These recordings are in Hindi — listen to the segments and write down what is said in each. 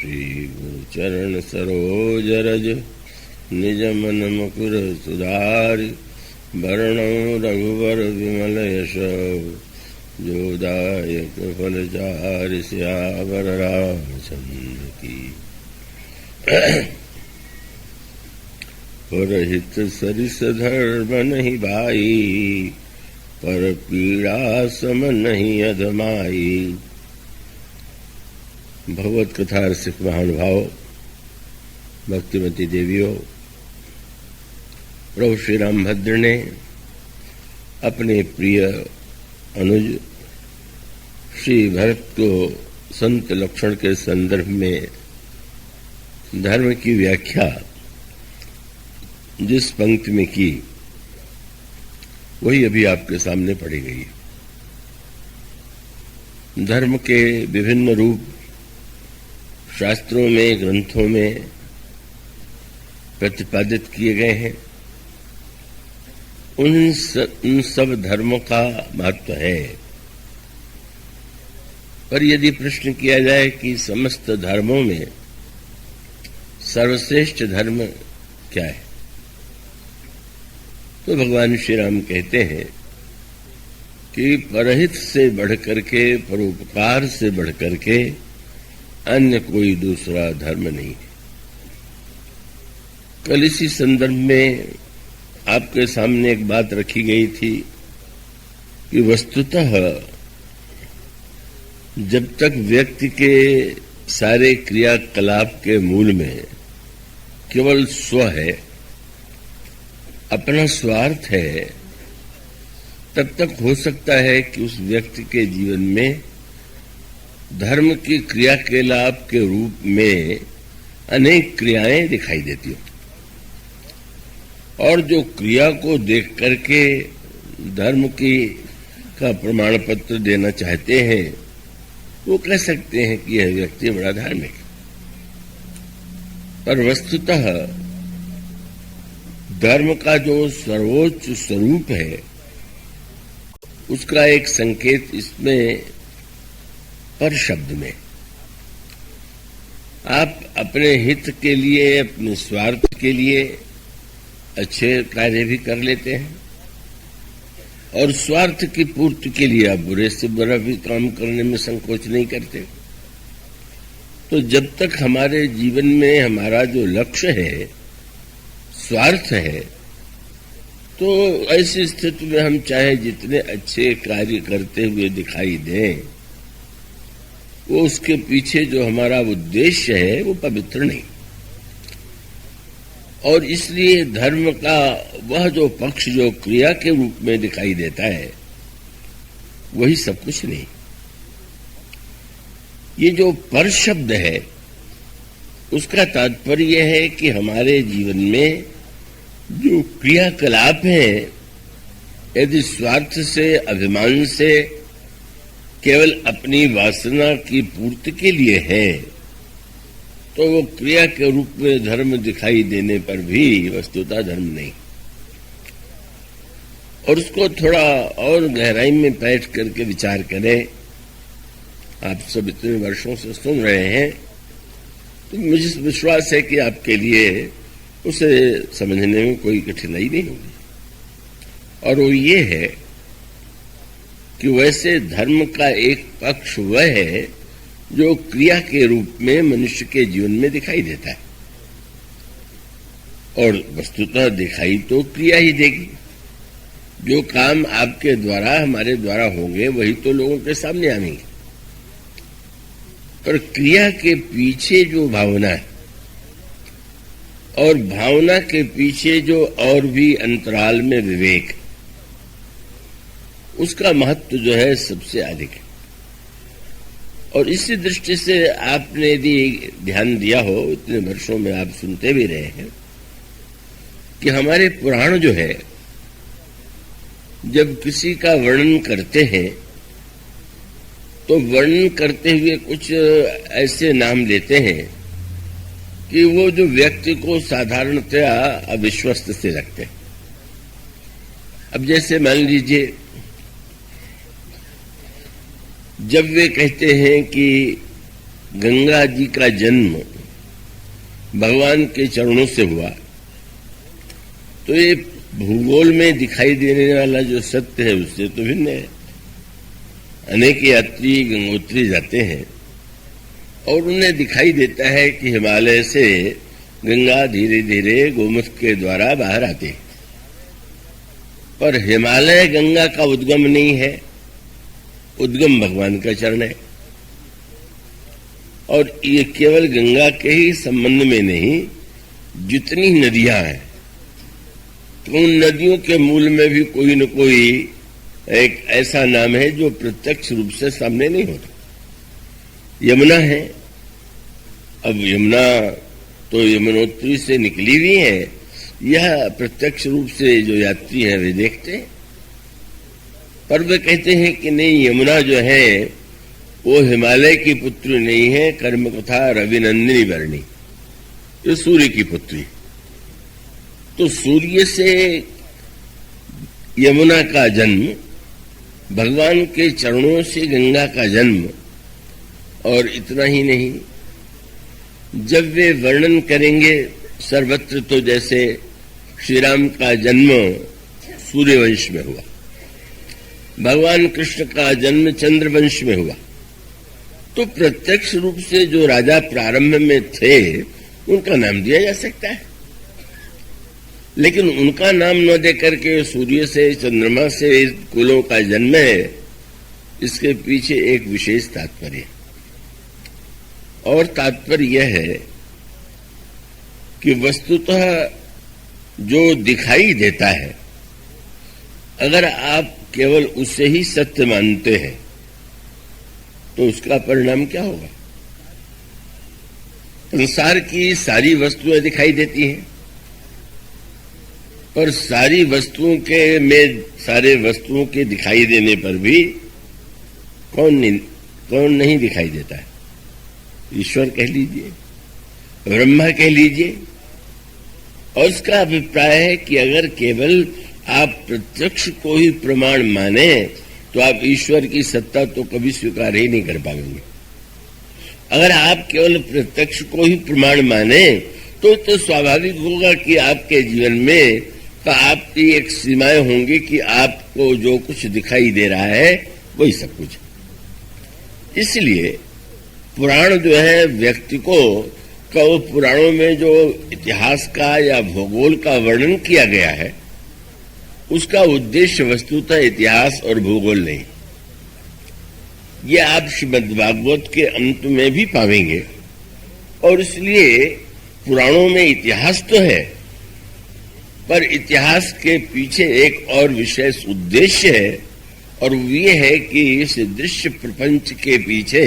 श्री गुरु चरण सरोज रज निज मन मुकुर सुधारि वरणो रघुवर विमल यश जोदायक फलचारि सियावर रामचंद्र की। परहित सरिस धर्म नहीं भाई, पर पीड़ा सम नहीं अधमाई। भगवत कथा रसिक महानुभाव, भक्तिमती देवियों, प्रभु श्री रामभद्र ने अपने प्रिय अनुज श्री भरत को संत लक्षण के संदर्भ में धर्म की व्याख्या जिस पंक्ति में की, वही अभी आपके सामने पढ़ी गई है। धर्म के विभिन्न रूप शास्त्रों में, ग्रंथों में प्रतिपादित किए गए हैं। उन सब धर्मों का महत्व है, पर यदि प्रश्न किया जाए कि समस्त धर्मों में सर्वश्रेष्ठ धर्म क्या है, तो भगवान श्री राम कहते हैं कि परहित से बढ़कर के, परोपकार से बढ़कर के अन्य कोई दूसरा धर्म नहीं है। कल इसी संदर्भ में आपके सामने एक बात रखी गई थी कि वस्तुतः जब तक व्यक्ति के सारे क्रियाकलाप के मूल में केवल स्व है, अपना स्वार्थ है, तब तक हो सकता है कि उस व्यक्ति के जीवन में धर्म की क्रियाकलाप के रूप में अनेक क्रियाएं दिखाई देती हो, और जो क्रिया को देख करके धर्म का प्रमाण पत्र देना चाहते हैं, वो कह सकते हैं कि यह व्यक्ति बड़ा धार्मिक है। पर वस्तुतः धर्म का जो सर्वोच्च स्वरूप है, उसका एक संकेत इसमें पर शब्द में। आप अपने हित के लिए, अपने स्वार्थ के लिए अच्छे कार्य भी कर लेते हैं, और स्वार्थ की पूर्ति के लिए आप बुरे से बुरा भी काम करने में संकोच नहीं करते। तो जब तक हमारे जीवन में हमारा जो लक्ष्य है स्वार्थ है, तो ऐसी स्थिति में हम चाहे जितने अच्छे कार्य करते हुए दिखाई दें, वो उसके पीछे जो हमारा उद्देश्य है वो पवित्र नहीं। और इसलिए धर्म का वह जो पक्ष जो क्रिया के रूप में दिखाई देता है, वही सब कुछ नहीं। ये जो पर शब्द है, उसका तात्पर्य है कि हमारे जीवन में जो क्रियाकलाप हैं, यदि स्वार्थ से, अभिमान से, केवल अपनी वासना की पूर्ति के लिए है, तो वो क्रिया के रूप में धर्म दिखाई देने पर भी वस्तुतः धर्म नहीं। और उसको थोड़ा और गहराई में बैठ करके विचार करें। आप सब इतने वर्षों से सुन रहे हैं, तो मुझे विश्वास है कि आपके लिए उसे समझने में कोई कठिनाई नहीं होगी। और वो ये है कि वैसे धर्म का एक पक्ष वह है जो क्रिया के रूप में मनुष्य के जीवन में दिखाई देता है, और वस्तुतः दिखाई तो क्रिया ही देगी। जो काम आपके द्वारा, हमारे द्वारा होंगे, वही तो लोगों के सामने आएंगे। पर क्रिया के पीछे जो भावना है, और भावना के पीछे जो और भी अंतराल में विवेक, उसका महत्व जो है सबसे अधिक है। और इसी दृष्टि से आपने यदि ध्यान दिया हो, इतने वर्षों में आप सुनते भी रहे हैं कि हमारे पुराण जो है, जब किसी का वर्णन करते हैं, तो वर्णन करते हुए कुछ ऐसे नाम लेते हैं कि वो जो व्यक्ति को साधारणतया अविश्वस्त से रखते हैं। अब जैसे मान लीजिए, जब वे कहते हैं कि गंगा जी का जन्म भगवान के चरणों से हुआ, तो ये भूगोल में दिखाई देने वाला जो सत्य है उससे तो भिन्न है। अनेक यात्री गंगोत्री जाते हैं और उन्हें दिखाई देता है कि हिमालय से गंगा धीरे धीरे गोमुख के द्वारा बाहर आती है, पर हिमालय गंगा का उद्गम नहीं है, उद्गम भगवान का चरण है। और ये केवल गंगा के ही संबंध में नहीं, जितनी नदियां हैं तो उन नदियों के मूल में भी कोई न कोई एक ऐसा नाम है जो प्रत्यक्ष रूप से सामने नहीं होता। यमुना है, अब यमुना तो यमुनोत्री से निकली हुई है, यह प्रत्यक्ष रूप से जो यात्री हैं वे देखते हैं, पर वे कहते हैं कि नहीं, यमुना जो है वो हिमालय की पुत्री नहीं है, कर्म कथा रविनंदिनी वर्णी, ये सूर्य की पुत्री। तो सूर्य से यमुना का जन्म, भगवान के चरणों से गंगा का जन्म, और इतना ही नहीं, जब वे वर्णन करेंगे सर्वत्र तो जैसे श्री राम का जन्म सूर्यवंश में हुआ, भगवान कृष्ण का जन्म चंद्रवंश में हुआ, तो प्रत्यक्ष रूप से जो राजा प्रारंभ में थे उनका नाम दिया जा सकता है, लेकिन उनका नाम न दे करके सूर्य से चंद्रमा से कुलों का जन्म है, इसके पीछे एक विशेष तात्पर्य है। और तात्पर्य यह है कि वस्तुतः जो दिखाई देता है, अगर आप केवल उसे ही सत्य मानते हैं तो उसका परिणाम क्या होगा? संसार की सारी वस्तुएं दिखाई देती हैं, पर सारी वस्तुओं के में सारे वस्तुओं के दिखाई देने पर भी कौन नहीं दिखाई देता है? ईश्वर कह लीजिए, ब्रह्मा कह लीजिए। और इसका अभिप्राय है कि अगर केवल आप प्रत्यक्ष को ही प्रमाण माने तो आप ईश्वर की सत्ता तो कभी स्वीकार ही नहीं कर पाएंगे। अगर आप केवल प्रत्यक्ष को ही प्रमाण माने तो स्वाभाविक होगा कि आपके जीवन में तो आपकी एक सीमाएं होंगी कि आपको जो कुछ दिखाई दे रहा है वही सब कुछ। इसलिए पुराण जो है व्यक्ति को पुराणों में जो इतिहास का या भूगोल का वर्णन किया गया है उसका उद्देश्य वस्तुतः इतिहास और भूगोल नहीं। ये आप श्रीमद्भागवत के अंत में भी पाएंगे। और इसलिए पुराणों में इतिहास तो है, पर इतिहास के पीछे एक और विशेष उद्देश्य है, और ये है कि इस दृश्य प्रपंच के पीछे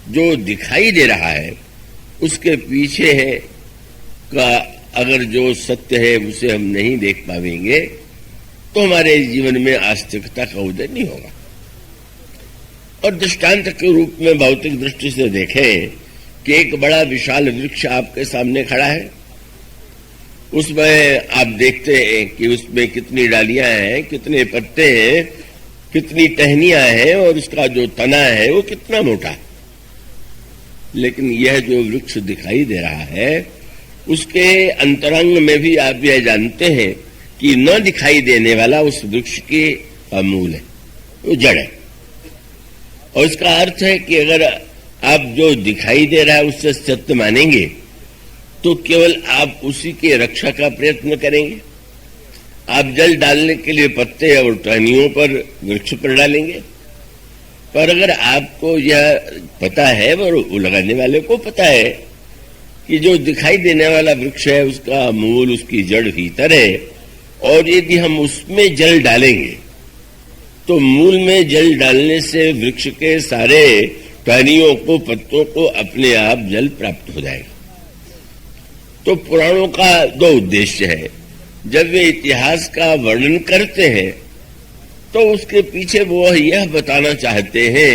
जो दिखाई दे रहा है उसके पीछे है का अगर जो सत्य है उसे हम नहीं देख पाएंगे तो हमारे जीवन में आस्तिकता का उदय नहीं होगा। और दृष्टांत के रूप में भौतिक दृष्टि से देखें कि एक बड़ा विशाल वृक्ष आपके सामने खड़ा है, उसमें आप देखते हैं कि उसमें कितनी डालियां हैं, कितने पत्ते हैं, कितनी टहनियां हैं, और उसका जो तना है वो कितना मोटा है। लेकिन यह जो वृक्ष दिखाई दे रहा है उसके अंतरंग में भी आप यह जानते हैं कि न दिखाई देने वाला उस वृक्ष के मूल है, वो जड़ है। और इसका अर्थ है कि अगर आप जो दिखाई दे रहा है उससे सत्य मानेंगे तो केवल आप उसी के रक्षा का प्रयत्न करेंगे। आप जल डालने के लिए पत्ते और टहनियों पर वृक्ष पर डालेंगे, पर अगर आपको यह पता है और लगाने वाले को पता है कि जो दिखाई देने वाला वृक्ष है उसका मूल, उसकी जड़ भीतर है, और यदि हम उसमें जल डालेंगे तो मूल में जल डालने से वृक्ष के सारे टहनियों को, पत्तों को अपने आप जल प्राप्त हो जाएगा। तो पुराणों का दो उद्देश्य है। जब वे इतिहास का वर्णन करते हैं तो उसके पीछे वो यह बताना चाहते हैं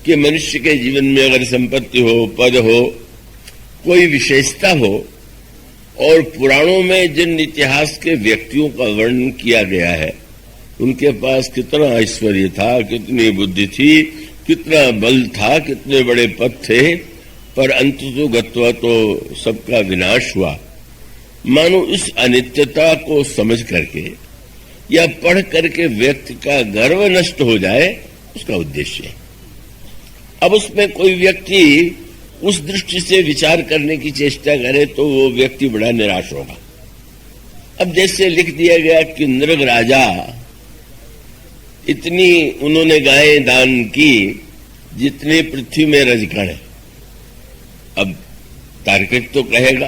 कि मनुष्य के जीवन में अगर संपत्ति हो, पद हो, कोई विशेषता हो, और पुराणों में जिन इतिहास के व्यक्तियों का वर्णन किया गया है उनके पास कितना ऐश्वर्य था, कितनी बुद्धि थी, कितना बल था, कितने बड़े पद थे, पर अंततो गत्वा तो सबका विनाश हुआ। मानो इस अनित्यता को समझ करके या पढ़ करके व्यक्ति का गर्व नष्ट हो जाए, उसका उद्देश्य है। अब उसमें कोई व्यक्ति उस दृष्टि से विचार करने की चेष्टा करे तो वो व्यक्ति बड़ा निराश होगा। अब जैसे लिख दिया गया कि नृग राजा इतनी उन्होंने गायें दान की जितने पृथ्वी में रजकण है। अब तार्किक तो कहेगा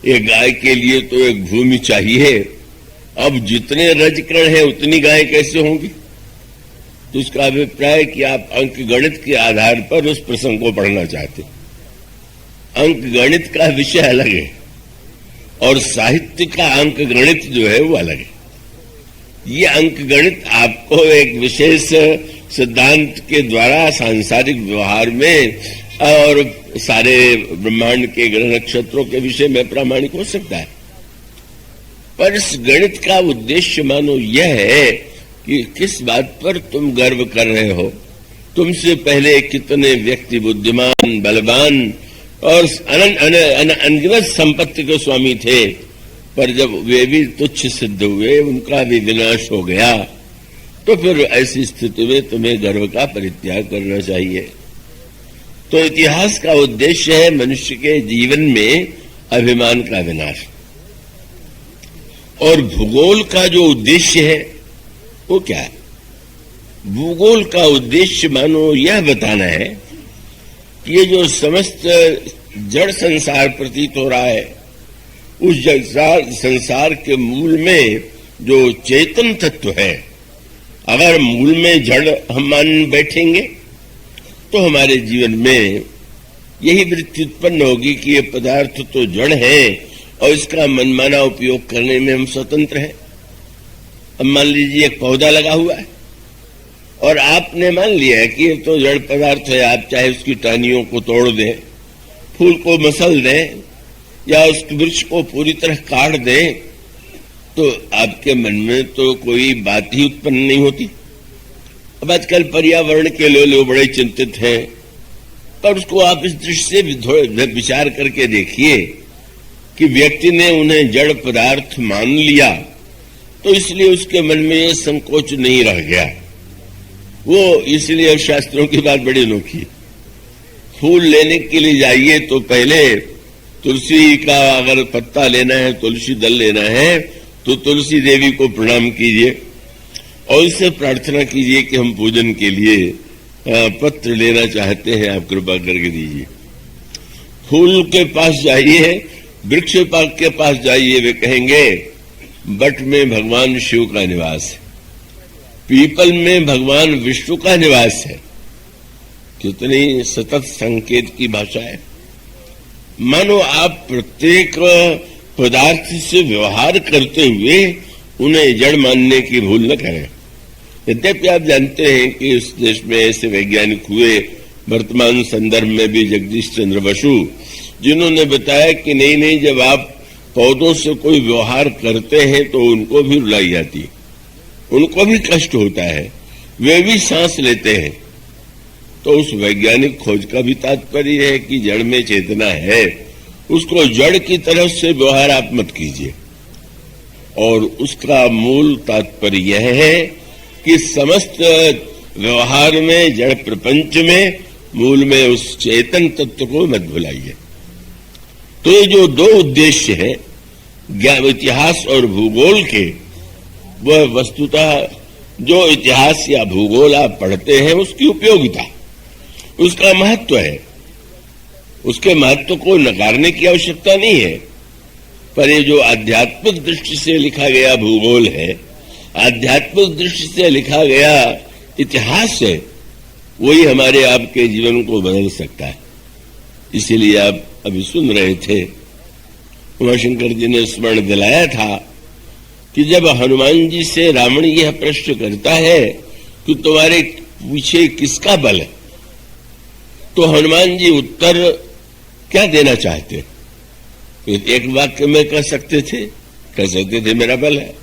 एक गाय के लिए तो एक भूमि चाहिए, अब जितने रजकण है उतनी गायें कैसे होंगी? तो उसका अभिप्राय कि आप अंक गणित के आधार पर उस प्रसंग को पढ़ना चाहते। अंक गणित का विषय अलग है और साहित्य का अंक गणित जो है वो अलग है। ये अंक गणित आपको एक विशेष सिद्धांत के द्वारा सांसारिक व्यवहार में और सारे ब्रह्मांड के ग्रह नक्षत्रों के विषय में प्रामाणिक हो सकता है, पर इस गणित का उद्देश्य मानो यह है कि किस बात पर तुम गर्व कर रहे हो। तुमसे पहले कितने व्यक्ति बुद्धिमान, बलवान और अनगिनत संपत्ति के स्वामी थे, पर जब वे भी तुच्छ सिद्ध हुए, उनका भी विनाश हो गया, तो फिर ऐसी स्थिति में तुम्हें गर्व का परित्याग करना चाहिए। तो इतिहास का उद्देश्य है मनुष्य के जीवन में अभिमान का विनाश। और भूगोल का जो उद्देश्य है वो क्या है? भूगोल का उद्देश्य मानो यह बताना है कि ये जो समस्त जड़ संसार प्रतीत हो रहा है, उस संसार के मूल में जो चेतन तत्व है, अगर मूल में जड़ हम मान बैठेंगे तो हमारे जीवन में यही वृत्ति उत्पन्न होगी कि ये पदार्थ तो जड़ है और इसका मनमाना उपयोग करने में हम स्वतंत्र हैं। अब मान लीजिए एक पौधा लगा हुआ है और आपने मान लिया है कि ये तो जड़ पदार्थ है, आप चाहे उसकी टहनियों को तोड़ दें, फूल को मसल दें या उस वृक्ष को पूरी तरह काट दें, तो आपके मन में तो कोई बात ही उत्पन्न नहीं होती। अब आजकल पर्यावरण के लोग बड़े चिंतित हैं, पर उसको आप इस दृष्टि से विचार करके देखिए कि व्यक्ति ने उन्हें जड़ पदार्थ मान लिया तो इसलिए उसके मन में यह संकोच नहीं रह गया। वो इसलिए शास्त्रों की बात बड़ी अनोखी। फूल लेने के लिए जाइए तो पहले तुलसी का अगर पत्ता लेना है, तुलसी दल लेना है, तो तुलसी देवी को प्रणाम कीजिए और इससे प्रार्थना कीजिए कि हम पूजन के लिए पत्र लेना चाहते हैं, आप कृपा करके दीजिए। फूल के पास जाइए, वृक्ष के पास जाइए, वे कहेंगे बट में भगवान शिव का निवास है, पीपल में भगवान विष्णु का निवास है। कितनी सतत संकेत की भाषा है। मानो आप प्रत्येक पदार्थ से व्यवहार करते हुए उन्हें जड़ मानने की भूल न करें। यद्यपि आप जानते हैं कि इस देश में ऐसे वैज्ञानिक हुए वर्तमान संदर्भ में भी, जगदीश चंद्र बसु, जिन्होंने बताया कि नहीं, जब आप पौधों से कोई व्यवहार करते हैं तो उनको भी रुलाई जाती है, उनको भी कष्ट होता है, वे भी सांस लेते हैं। तो उस वैज्ञानिक खोज का भी तात्पर्य है कि जड़ में चेतना है, उसको जड़ की तरफ से व्यवहार आप मत कीजिए। और उसका मूल तात्पर्य यह है कि समस्त व्यवहार में, जड़ प्रपंच में, मूल में उस चेतन तत्व को मत भुलाइए। तो ये जो दो उद्देश्य है ज्ञान, इतिहास और भूगोल के, वह वस्तुतः जो इतिहास या भूगोल आप पढ़ते हैं उसकी उपयोगिता, उसका महत्व है। उसके महत्व को नकारने की आवश्यकता नहीं है, पर ये जो आध्यात्मिक दृष्टि से लिखा गया भूगोल है, आध्यात्मिक दृष्टि से लिखा गया इतिहास है, वही हमारे आपके जीवन को बदल सकता है। इसीलिए आप अभी सुन रहे थे, उमाशंकर जी ने स्मरण दिलाया था कि जब हनुमान जी से रावण यह प्रश्न करता है कि तुम्हारे पीछे किसका बल है, तो हनुमान जी उत्तर क्या देना चाहते? एक वाक्य में कह सकते थे मेरा बल है,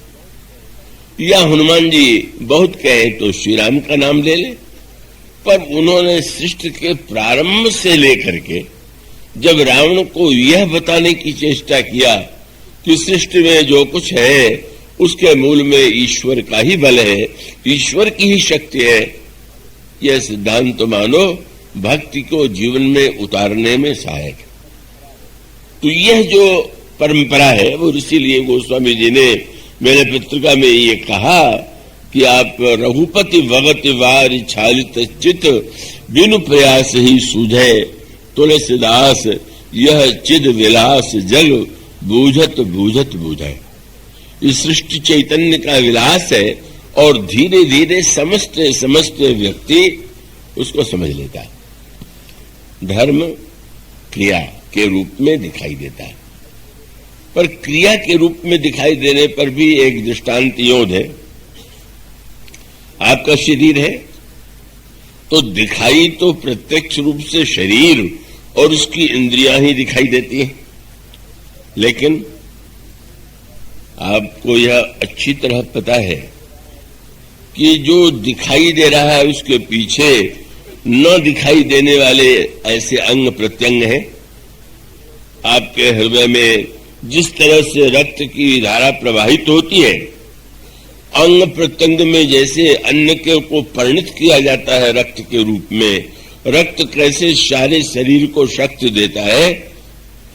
या हनुमान जी बहुत कहे तो श्री राम का नाम ले ले, पर उन्होंने सृष्टि के प्रारंभ से लेकर के जब रावण को यह बताने की चेष्टा किया कि सृष्टि में जो कुछ है उसके मूल में ईश्वर का ही बल है, ईश्वर की ही शक्ति है, यह सिद्धांत तो मानो भक्ति को जीवन में उतारने में सहायक है। तो यह जो परंपरा है वो इसीलिए गोस्वामी जी ने मेरे पत्रिका में ये कहा कि आप रघुपति भगति वार छालित चित बिनु प्रयास ही सूझे तुलसीदास यह चिद विलास जग बूझत बूझत बूझे। इस सृष्टि चैतन्य का विलास है और धीरे धीरे समझते व्यक्ति उसको समझ लेता है। धर्म क्रिया के रूप में दिखाई देता है, पर क्रिया के रूप में दिखाई देने पर भी एक दृष्टांत योद है। आपका शरीर है तो दिखाई तो प्रत्यक्ष रूप से शरीर और उसकी इंद्रियां ही दिखाई देती हैं, लेकिन आपको यह अच्छी तरह पता है कि जो दिखाई दे रहा है उसके पीछे न दिखाई देने वाले ऐसे अंग प्रत्यंग हैं। आपके हृदय में जिस तरह से रक्त की धारा प्रवाहित होती है, अंग प्रत्यंग में जैसे अन्न के को परिणित किया जाता है रक्त के रूप में, रक्त कैसे सारे शरीर को शक्ति देता है,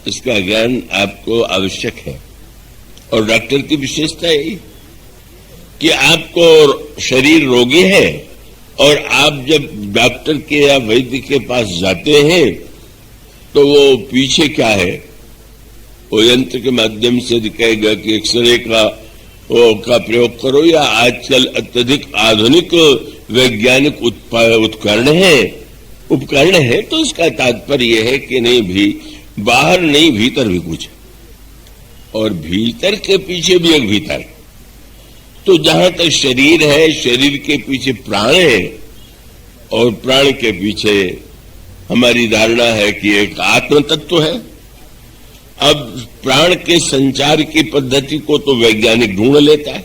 इसका ज्ञान आपको आवश्यक है। और डॉक्टर की विशेषता यही कि आपको शरीर रोगी है और आप जब डॉक्टर के या वैद्य के पास जाते हैं तो वो पीछे क्या है, वो यंत्र के माध्यम से दिखाएगा कि एक्सरे का प्रयोग करो या आजकल अत्यधिक आधुनिक वैज्ञानिक उपकरण है। तो इसका तात्पर्य यह है कि नहीं भी बाहर नहीं भीतर भी कुछ, और भीतर के पीछे भी एक भीतर। तो जहां तक शरीर है, शरीर के पीछे प्राण है और प्राण के पीछे हमारी धारणा है कि एक आत्म तत्व है। अब प्राण के संचार की पद्धति को तो वैज्ञानिक ढूंढ लेता है,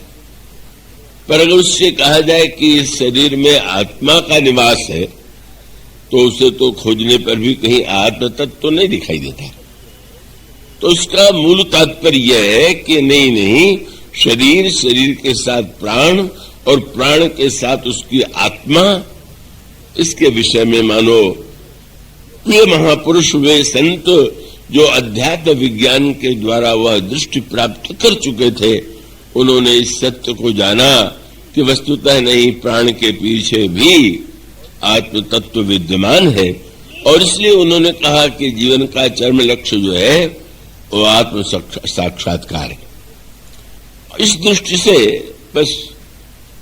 पर अगर उससे कहा जाए कि इस शरीर में आत्मा का निवास है तो उसे तो खोजने पर भी कहीं आत्म तत्व तो नहीं दिखाई देता। तो इसका मूल तात्पर्य यह है कि नहीं, शरीर के साथ प्राण और प्राण के साथ उसकी आत्मा, इसके विषय में मानो ये महापुरुष वे संत जो अध्यात्म विज्ञान के द्वारा वह दृष्टि प्राप्त कर चुके थे, उन्होंने इस सत्य को जाना कि वस्तुतः नहीं, प्राण के पीछे भी आत्म तत्व विद्यमान है। और इसलिए उन्होंने कहा कि जीवन का चरम लक्ष्य जो है वो आत्म साक्षात्कार है। इस दृष्टि से बस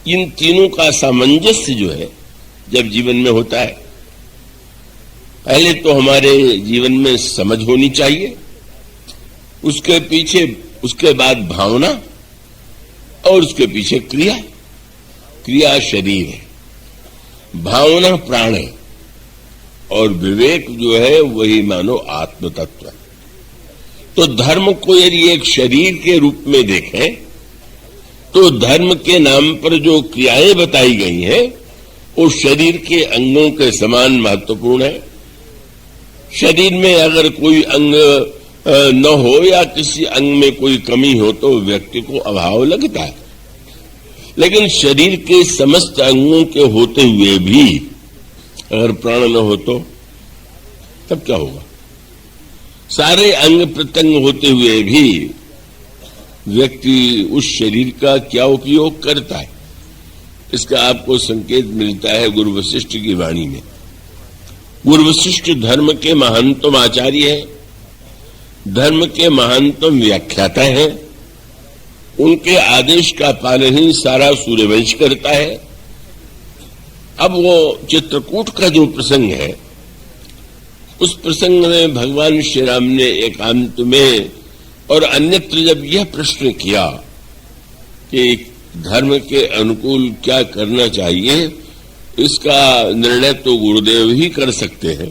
इन तीनों का सामंजस्य जो है जब जीवन में होता है, पहले तो हमारे जीवन में समझ होनी चाहिए, उसके पीछे उसके बाद भावना और उसके पीछे क्रिया। क्रिया शरीर है, भावना प्राण है और विवेक जो है वही मानो आत्म तत्व है। तो धर्म को यदि एक शरीर के रूप में देखें तो धर्म के नाम पर जो क्रियाएं बताई गई हैं वो शरीर के अंगों के समान महत्वपूर्ण है। शरीर में अगर कोई अंग न हो या किसी अंग में कोई कमी हो तो व्यक्ति को अभाव लगता है, लेकिन शरीर के समस्त अंगों के होते हुए भी अगर प्राण न हो तो तब क्या होगा? सारे अंग प्रत्यंग होते हुए भी व्यक्ति उस शरीर का क्या उपयोग करता है, इसका आपको संकेत मिलता है गुरु वशिष्ठ की वाणी में। गुरु वशिष्ठ धर्म के महानतम आचार्य हैं, धर्म के महानतम व्याख्याता हैं। उनके आदेश का पालन ही सारा सूर्यवंश करता है। अब वो चित्रकूट का जो प्रसंग है, उस प्रसंग में भगवान श्री राम ने एकांत में और अन्यत्र जब यह प्रश्न किया कि धर्म के अनुकूल क्या करना चाहिए, इसका निर्णय तो गुरुदेव ही कर सकते हैं,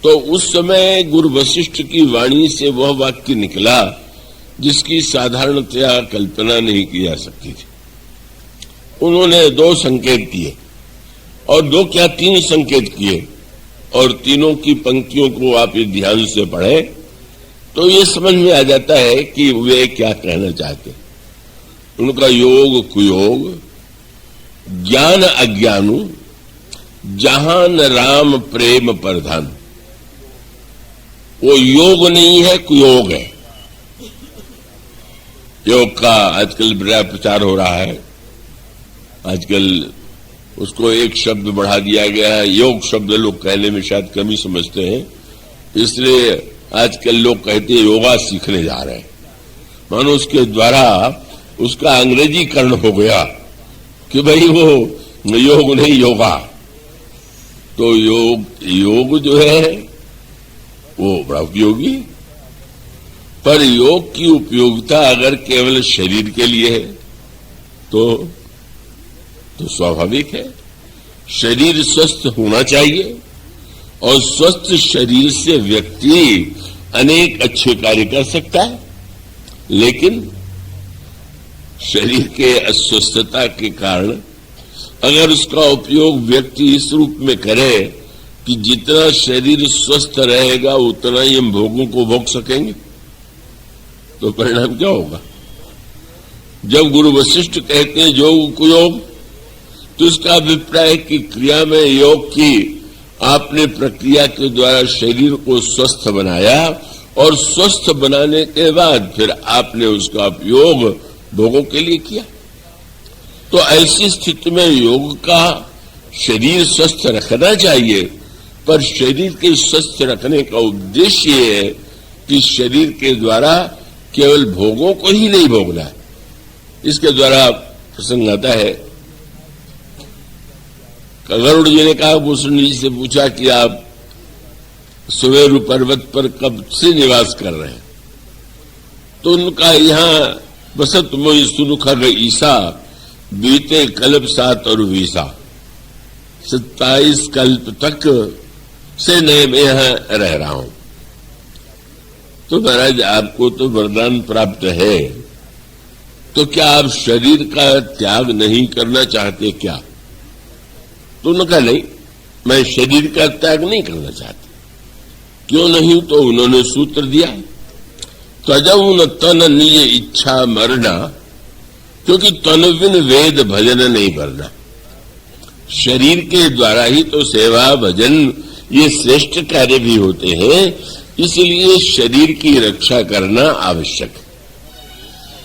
तो उस समय गुरु वशिष्ठ की वाणी से वह वाक्य निकला जिसकी साधारणतया कल्पना नहीं की जा सकती थी। उन्होंने दो संकेत दिए और दो क्या तीन संकेत किए, और तीनों की पंक्तियों को आप ध्यान से पढ़े तो ये समझ में आ जाता है कि वे क्या कहना चाहते। उनका योग कुयोग, ज्ञान अज्ञानु, जहान राम प्रेम प्रधान, वो योग नहीं है, कुयोग है। योग का आजकल बड़ा प्रचार हो रहा है। आजकल उसको एक शब्द बढ़ा दिया गया है। योग शब्द लोग कहने में शायद कमी समझते हैं, इसलिए आजकल लोग कहते हैं योगा सीखने जा रहे हैं, मानो उसके द्वारा उसका अंग्रेजीकरण हो गया कि भाई वो योग नहीं योगा। तो योग जो है वो बड़ा उपयोगी, पर योग की उपयोगिता अगर केवल शरीर के लिए है तो स्वाभाविक है। शरीर स्वस्थ होना चाहिए और स्वस्थ शरीर से व्यक्ति अनेक अच्छे कार्य कर सकता है, लेकिन शरीर के अस्वस्थता के कारण अगर उसका उपयोग व्यक्ति इस रूप में करे कि जितना शरीर स्वस्थ रहेगा उतना ही हम भोगों को भोग सकेंगे, तो परिणाम क्या होगा? जब गुरु वशिष्ठ कहते हैं योग कुयोग, तो उसका अभिप्राय कि क्रिया में योग की आपने प्रक्रिया के द्वारा शरीर को स्वस्थ बनाया और स्वस्थ बनाने के बाद फिर आपने उसका उपयोग भोगों के लिए किया। तो ऐसी स्थिति में योग का शरीर स्वस्थ रखना चाहिए, पर शरीर के स्वस्थ रखने का उद्देश्य है कि शरीर के द्वारा केवल भोगों को ही नहीं भोगना है। इसके द्वारा प्रसंग आता है, गरुड़ जी ने कहा, भूषण जी से पूछा कि आप सुमेरु पर्वत पर कब से निवास कर रहे हैं? तो उनका यहां बसत मोई सुनुखग ईसा, बीते कल्प 7 और 27 कल्प तक से मैं यहां रह रहा हूं। तो महाराज आपको तो वरदान प्राप्त है, तो क्या आप शरीर का त्याग नहीं करना चाहते क्या? तो उन्होंने कहा नहीं, मैं शरीर का त्याग नहीं करना चाहती। क्यों नहीं? तो उन्होंने सूत्र दिया, तजऊ न तन निज इच्छा मरना, क्योंकि तन बिन वेद भजन नहीं भरना। शरीर के द्वारा ही तो सेवा भजन ये श्रेष्ठ कार्य भी होते हैं, इसलिए शरीर की रक्षा करना आवश्यक है।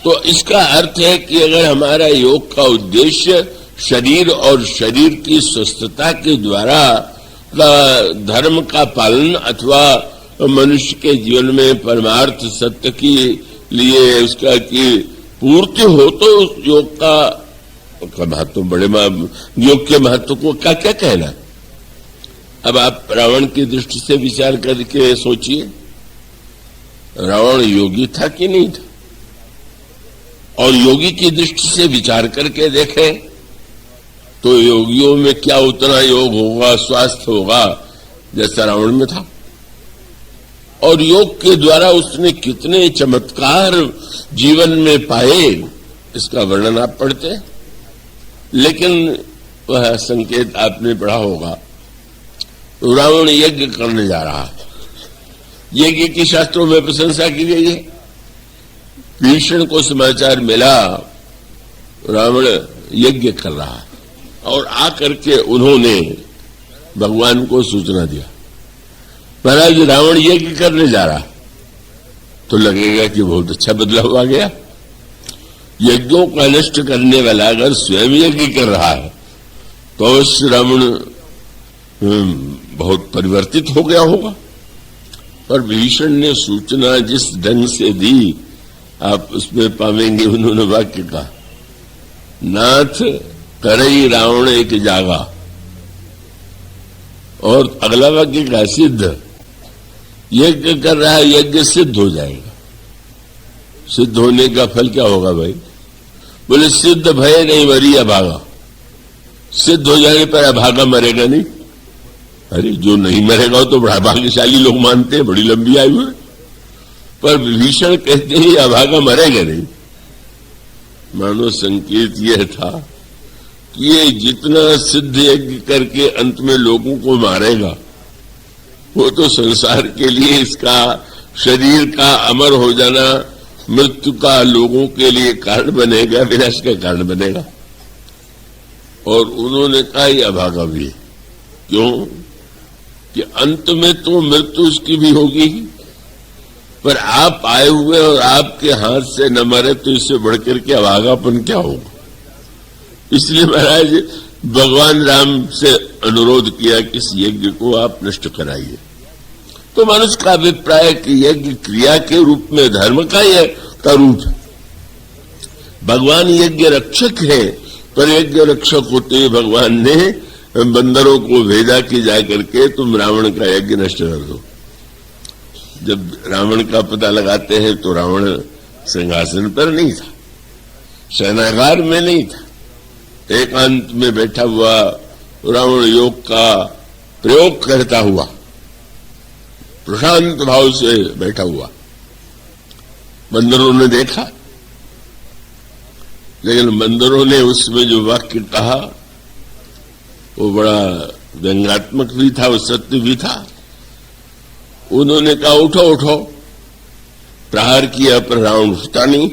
तो इसका अर्थ है कि अगर हमारा योग का उद्देश्य शरीर और शरीर की स्वस्थता के द्वारा धर्म का पालन अथवा मनुष्य के जीवन में परमार्थ सत्य के लिए उसका की पूर्ति हो, तो उस योग का महत्व बड़े योग के महत्व को क्या क्या कहना। अब आप रावण की दृष्टि से विचार करके सोचिए, रावण योगी था कि नहीं था? और योगी की दृष्टि से विचार करके देखें तो योगियों में क्या उतना योग होगा, स्वास्थ्य होगा जैसा रावण में था। और योग के द्वारा उसने कितने चमत्कार जीवन में पाए, इसका वर्णन आप पढ़ते हैं। लेकिन वह संकेत आपने पढ़ा होगा, रावण यज्ञ करने जा रहा है। यज्ञ की शास्त्रों में प्रशंसा की गई है। भीषण को समाचार मिला रावण यज्ञ कर रहा है, और आकर के उन्होंने भगवान को सूचना दिया, महाराज रावण यज्ञ करने जा रहा। तो लगेगा कि बहुत अच्छा बदलाव आ गया। यज्ञों का नष्ट करने वाला अगर स्वयं यज्ञ कर रहा है तो अवश्य रावण बहुत परिवर्तित हो गया होगा। पर भीषण ने सूचना जिस ढंग से दी, आप उसमें पावेंगे उन्होंने वाक्य कहा, नाथ करई रावण एक जागा, और अगला वाक्य का सिद्ध, यज्ञ कर रहा है, यज्ञ सिद्ध हो जाएगा। सिद्ध होने का फल क्या होगा भाई? बोले सिद्ध भय नहीं मरी अभागा। सिद्ध हो जाने पर अभागा मरेगा नहीं। अरे जो नहीं मरेगा तो बड़ा भाग्यशाली लोग मानते हैं, बड़ी लंबी आयु है। पर विभीषण कहते हैं अभागा मरेगा नहीं। मानो संकेत यह था कि ये जितना सिद्ध यज्ञ करके अंत में लोगों को मारेगा, वो तो संसार के लिए इसका शरीर का अमर हो जाना, मृत्यु का लोगों के लिए कारण बनेगा, विनाश का कारण बनेगा। और उन्होंने कहा यह अभागा भी है। क्यों? कि अंत में तो मृत्यु उसकी भी होगी, पर आप आए हुए और आपके हाथ से न मरे तो इससे बढ़कर के अभागापन क्या होगा। इसलिए महाराज भगवान राम से अनुरोध किया कि इस यज्ञ को आप नष्ट कराइए। तो मनुष्य का अभिप्राय कि यज्ञ क्रिया के रूप में धर्म का रूप है। भगवान यज्ञ रक्षक है, पर यज्ञ रक्षक होते हुए भगवान ने बंदरों को भेजा कि जाकर के तुम रावण का यज्ञ नष्ट कर दो। जब रावण का पता लगाते हैं तो रावण सिंहासन पर नहीं था, शयनागार में नहीं था, एकांत में बैठा हुआ रावण योग का प्रयोग करता हुआ प्रशांत भाव से बैठा हुआ बंदरों ने देखा। लेकिन बंदरों ने उसमें जो वाक्य कहा वो बड़ा व्यंग्यात्मक भी था, वो सत्य भी था। उन्होंने कहा उठो उठो, प्रहार किया पर रावण उठता नहीं।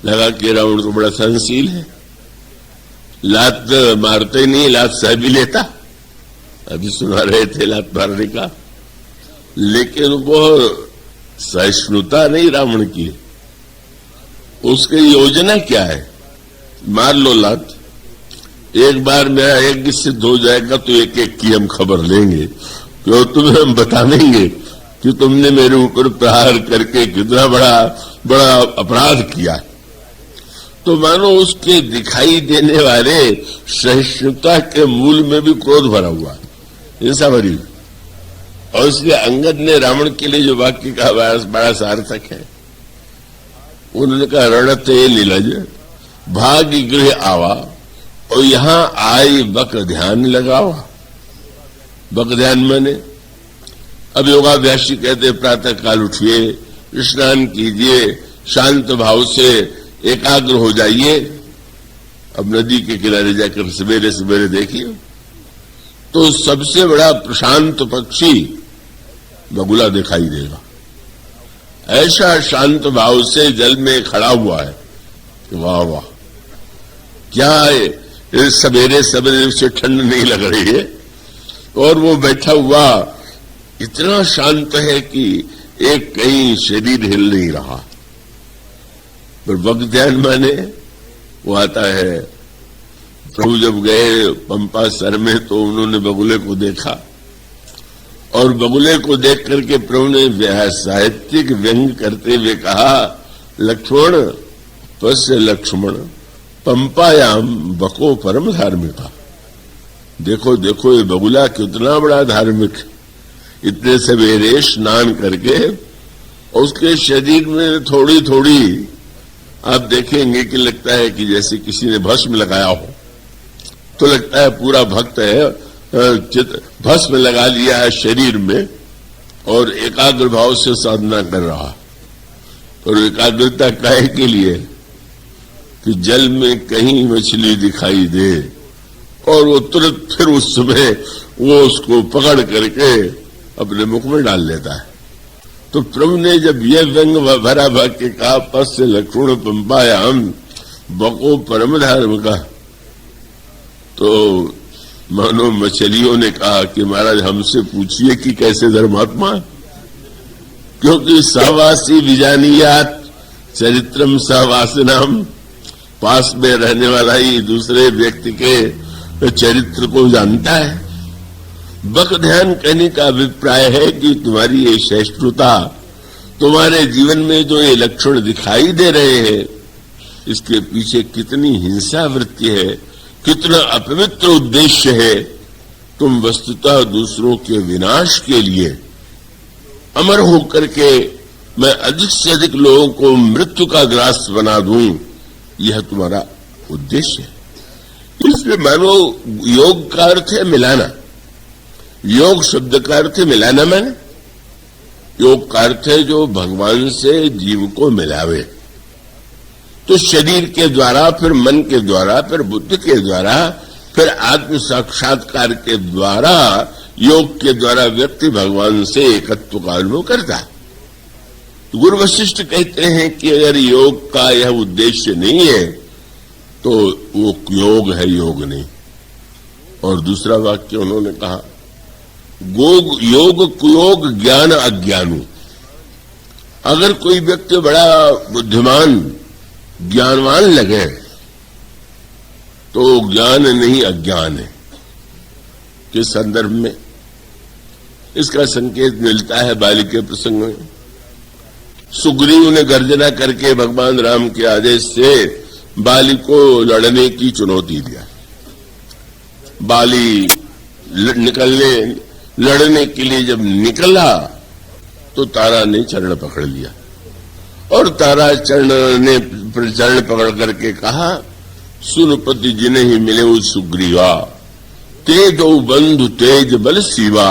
लगा कि रावण तो बड़ा सहनशील है, लात मारते नहीं, लात सह भी लेता। अभी सुना रहे थे लात मारने का, लेकिन वो सहिष्णुता नहीं रावण की। उसकी योजना क्या है? मार लो लात, एक बार मेरा यज्ञ सिद्ध हो जाएगा तो एक एक की हम खबर लेंगे, तो तुम्हें हम बता देंगे कि तुमने मेरे ऊपर प्रहार करके कितना बड़ा अपराध किया। तो मानो उसके दिखाई देने वाले सहिष्णुता के मूल में भी क्रोध भरा हुआ है, हिंसा भरी। और इसलिए अंगद ने रावण के लिए जो वाक्य कहा बड़ा सार्थक है। उन्होंने कहा रणते नीलज भाग्य गृह आवा, और यहां आई बक ध्यान लगावा। बक ध्यान माने अब योगाभ्यासी कहते प्रातः काल उठिए, स्नान कीजिए, शांत भाव से एकाग्र हो जाइए। अब नदी के किनारे जाकर सवेरे सवेरे देखिए तो सबसे बड़ा प्रशांत पक्षी बगुला दिखाई देगा। ऐसा शांत भाव से जल में खड़ा हुआ है कि वाह वाह, क्या है, सवेरे सवेरे उसे ठंड नहीं लग रही है। और वो बैठा हुआ इतना शांत है कि एक कहीं शरीर हिल नहीं रहा। पर भक्त ध्यान माने वो आता है। प्रभु जब गए पंपा सर में तो उन्होंने बगुले को देखा, और बगुले को देख करके प्रभु ने साहित्यिक व्यंग करते हुए कहा, लक्ष्मण पश्य लक्ष्मण पंपायाम बको परम धार्मिका। देखो देखो ये बगुला कितना बड़ा धार्मिक, इतने सवेरे स्नान करके, और उसके शरीर में थोड़ी थोड़ी आप देखेंगे कि लगता है कि जैसे किसी ने भस्म लगाया हो। तो लगता है पूरा भक्त है, भस्म लगा लिया है शरीर में और एकाग्र भाव से साधना कर रहा। और एकाग्रता काहे के लिए? कि जल में कहीं मछली दिखाई दे और वो तुरंत फिर उस समय वो उसको पकड़ करके अपने मुख में डाल लेता है। तो प्रभु ने जब यह व्यंग भरा वाक्य कहा, पश्य लक्ष्मण पंपायाम बको परम धर्म का, तो मानो मछलियों ने कहा कि महाराज हमसे पूछिए कि कैसे धर्मात्मा, क्योंकि सहवासी विजानियात चरित्रम सहवासिनाम, पास में रहने वाला ही दूसरे व्यक्ति के चरित्र को जानता है। बक ध्यान कहने का अभिप्राय है कि तुम्हारी ये सहिष्णुता, तुम्हारे जीवन में जो ये लक्षण दिखाई दे रहे हैं, इसके पीछे कितनी हिंसा वृत्ति है, कितना अपवित्र उद्देश्य है। तुम वस्तुतः दूसरों के विनाश के लिए अमर होकर के मैं अधिक से अधिक लोगों को मृत्यु का ग्रास बना दूं, यह तुम्हारा उद्देश्य है। इसलिए मानो योग का अर्थ है मिलाना। योग शब्द का अर्थ है मिलाना। माने योग का अर्थ है जो भगवान से जीव को मिलावे। तो शरीर के द्वारा, फिर मन के द्वारा, फिर बुद्धि के द्वारा, फिर आत्म साक्षात्कार के द्वारा, योग के द्वारा व्यक्ति भगवान से एकत्व का अनुभव करता है। तो गुरु वशिष्ठ कहते हैं कि अगर योग का यह उद्देश्य नहीं है तो वो योग है, योग नहीं। और दूसरा वाक्य उन्होंने कहा, योग कुयोग ज्ञान अज्ञानु। अगर कोई व्यक्ति बड़ा बुद्धिमान ज्ञानवान लगे तो ज्ञान नहीं, अज्ञान है। किस संदर्भ में? इसका संकेत मिलता है बाली के प्रसंग में। सुग्रीव ने गर्जना करके भगवान राम के आदेश से बाली को लड़ने की चुनौती दिया। बाली लड़ने के लिए जब निकला तो तारा ने चरण पकड़ लिया और तारा चरण पकड़ करके कहा, सुनपति जिन्हें ही मिले उस सुग्रीवा, तेजो बंधु तेज बल शिवा,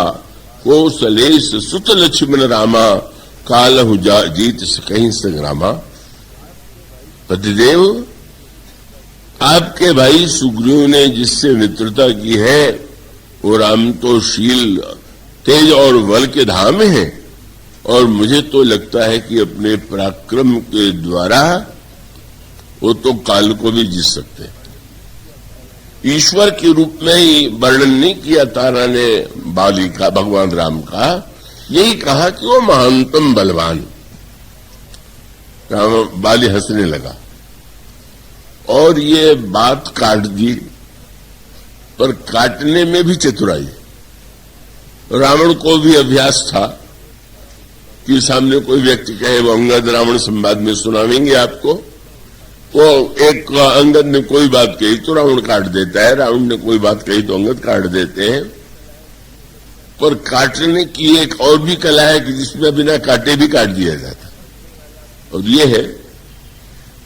कौशलेश सुत लक्ष्मण रामा, कालहु जीत कहीं संग्रामा। पतिदेव, आपके भाई सुग्रीव ने जिससे मित्रता की है वो राम तो शील, तेज और बल के धाम है, और मुझे तो लगता है कि अपने पराक्रम के द्वारा वो तो काल को भी जीत सकते हैं। ईश्वर के रूप में ही वर्णन नहीं किया तारा ने बाली का, भगवान राम का, यही कहा कि वो महानतम बलवान। बाली हंसने लगा और ये बात काट दी, पर काटने में भी चतुराई। रावण को भी अभ्यास था कि सामने कोई व्यक्ति कहे, वो अंगद रावण संवाद में सुनावेंगे आपको, वो एक अंगद ने कोई बात कही तो रावण काट देता है, रावण ने कोई बात कही तो अंगद काट देते हैं। पर काटने की एक और भी कला है कि जिसमें बिना काटे भी काट दिया जाता, और ये है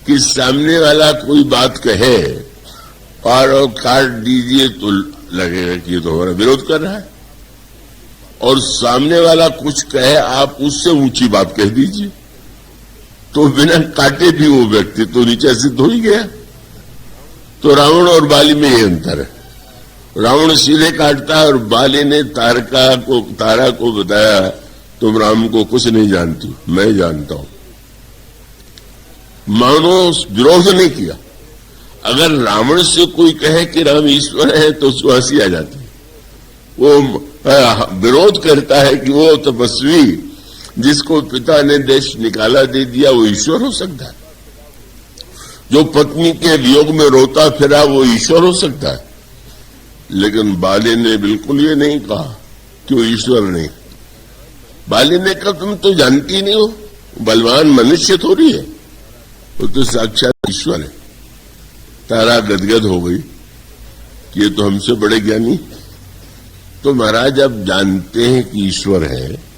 कि सामने वाला कोई बात कहे और काट दीजिए तो लगेगा कि ये तो हमारा विरोध कर रहा है, और सामने वाला कुछ कहे आप उससे ऊंची बात कह दीजिए तो बिना काटे भी वो व्यक्ति तो नीचे सिद्ध हो ही गया। तो रावण और बाली में ये अंतर है। रावण सीधे काटता है और बाली ने तारा को बताया, तुम राम को कुछ नहीं जानती, मैं जानता हूं। मानो विरोध नहीं किया। अगर रावण से कोई कहे कि राम ईश्वर है तो उसको हंसी आ जाती है। वो विरोध करता है कि वो तपस्वी जिसको पिता ने देश निकाला दे दिया वो ईश्वर हो सकता है, जो पत्नी के वियोग में रोता फिरा वो ईश्वर हो सकता है। लेकिन बाली ने बिल्कुल ये नहीं कहा कि वो ईश्वर नहीं। बाली ने कहा, तुम तो जानती नहीं हो, बलवान मनुष्य थोड़ी है, वो तो साक्षात ईश्वर है। तारा गदगद हो गई कि ये तो हमसे बड़े ज्ञानी। तो महाराज, आप जानते हैं कि ईश्वर है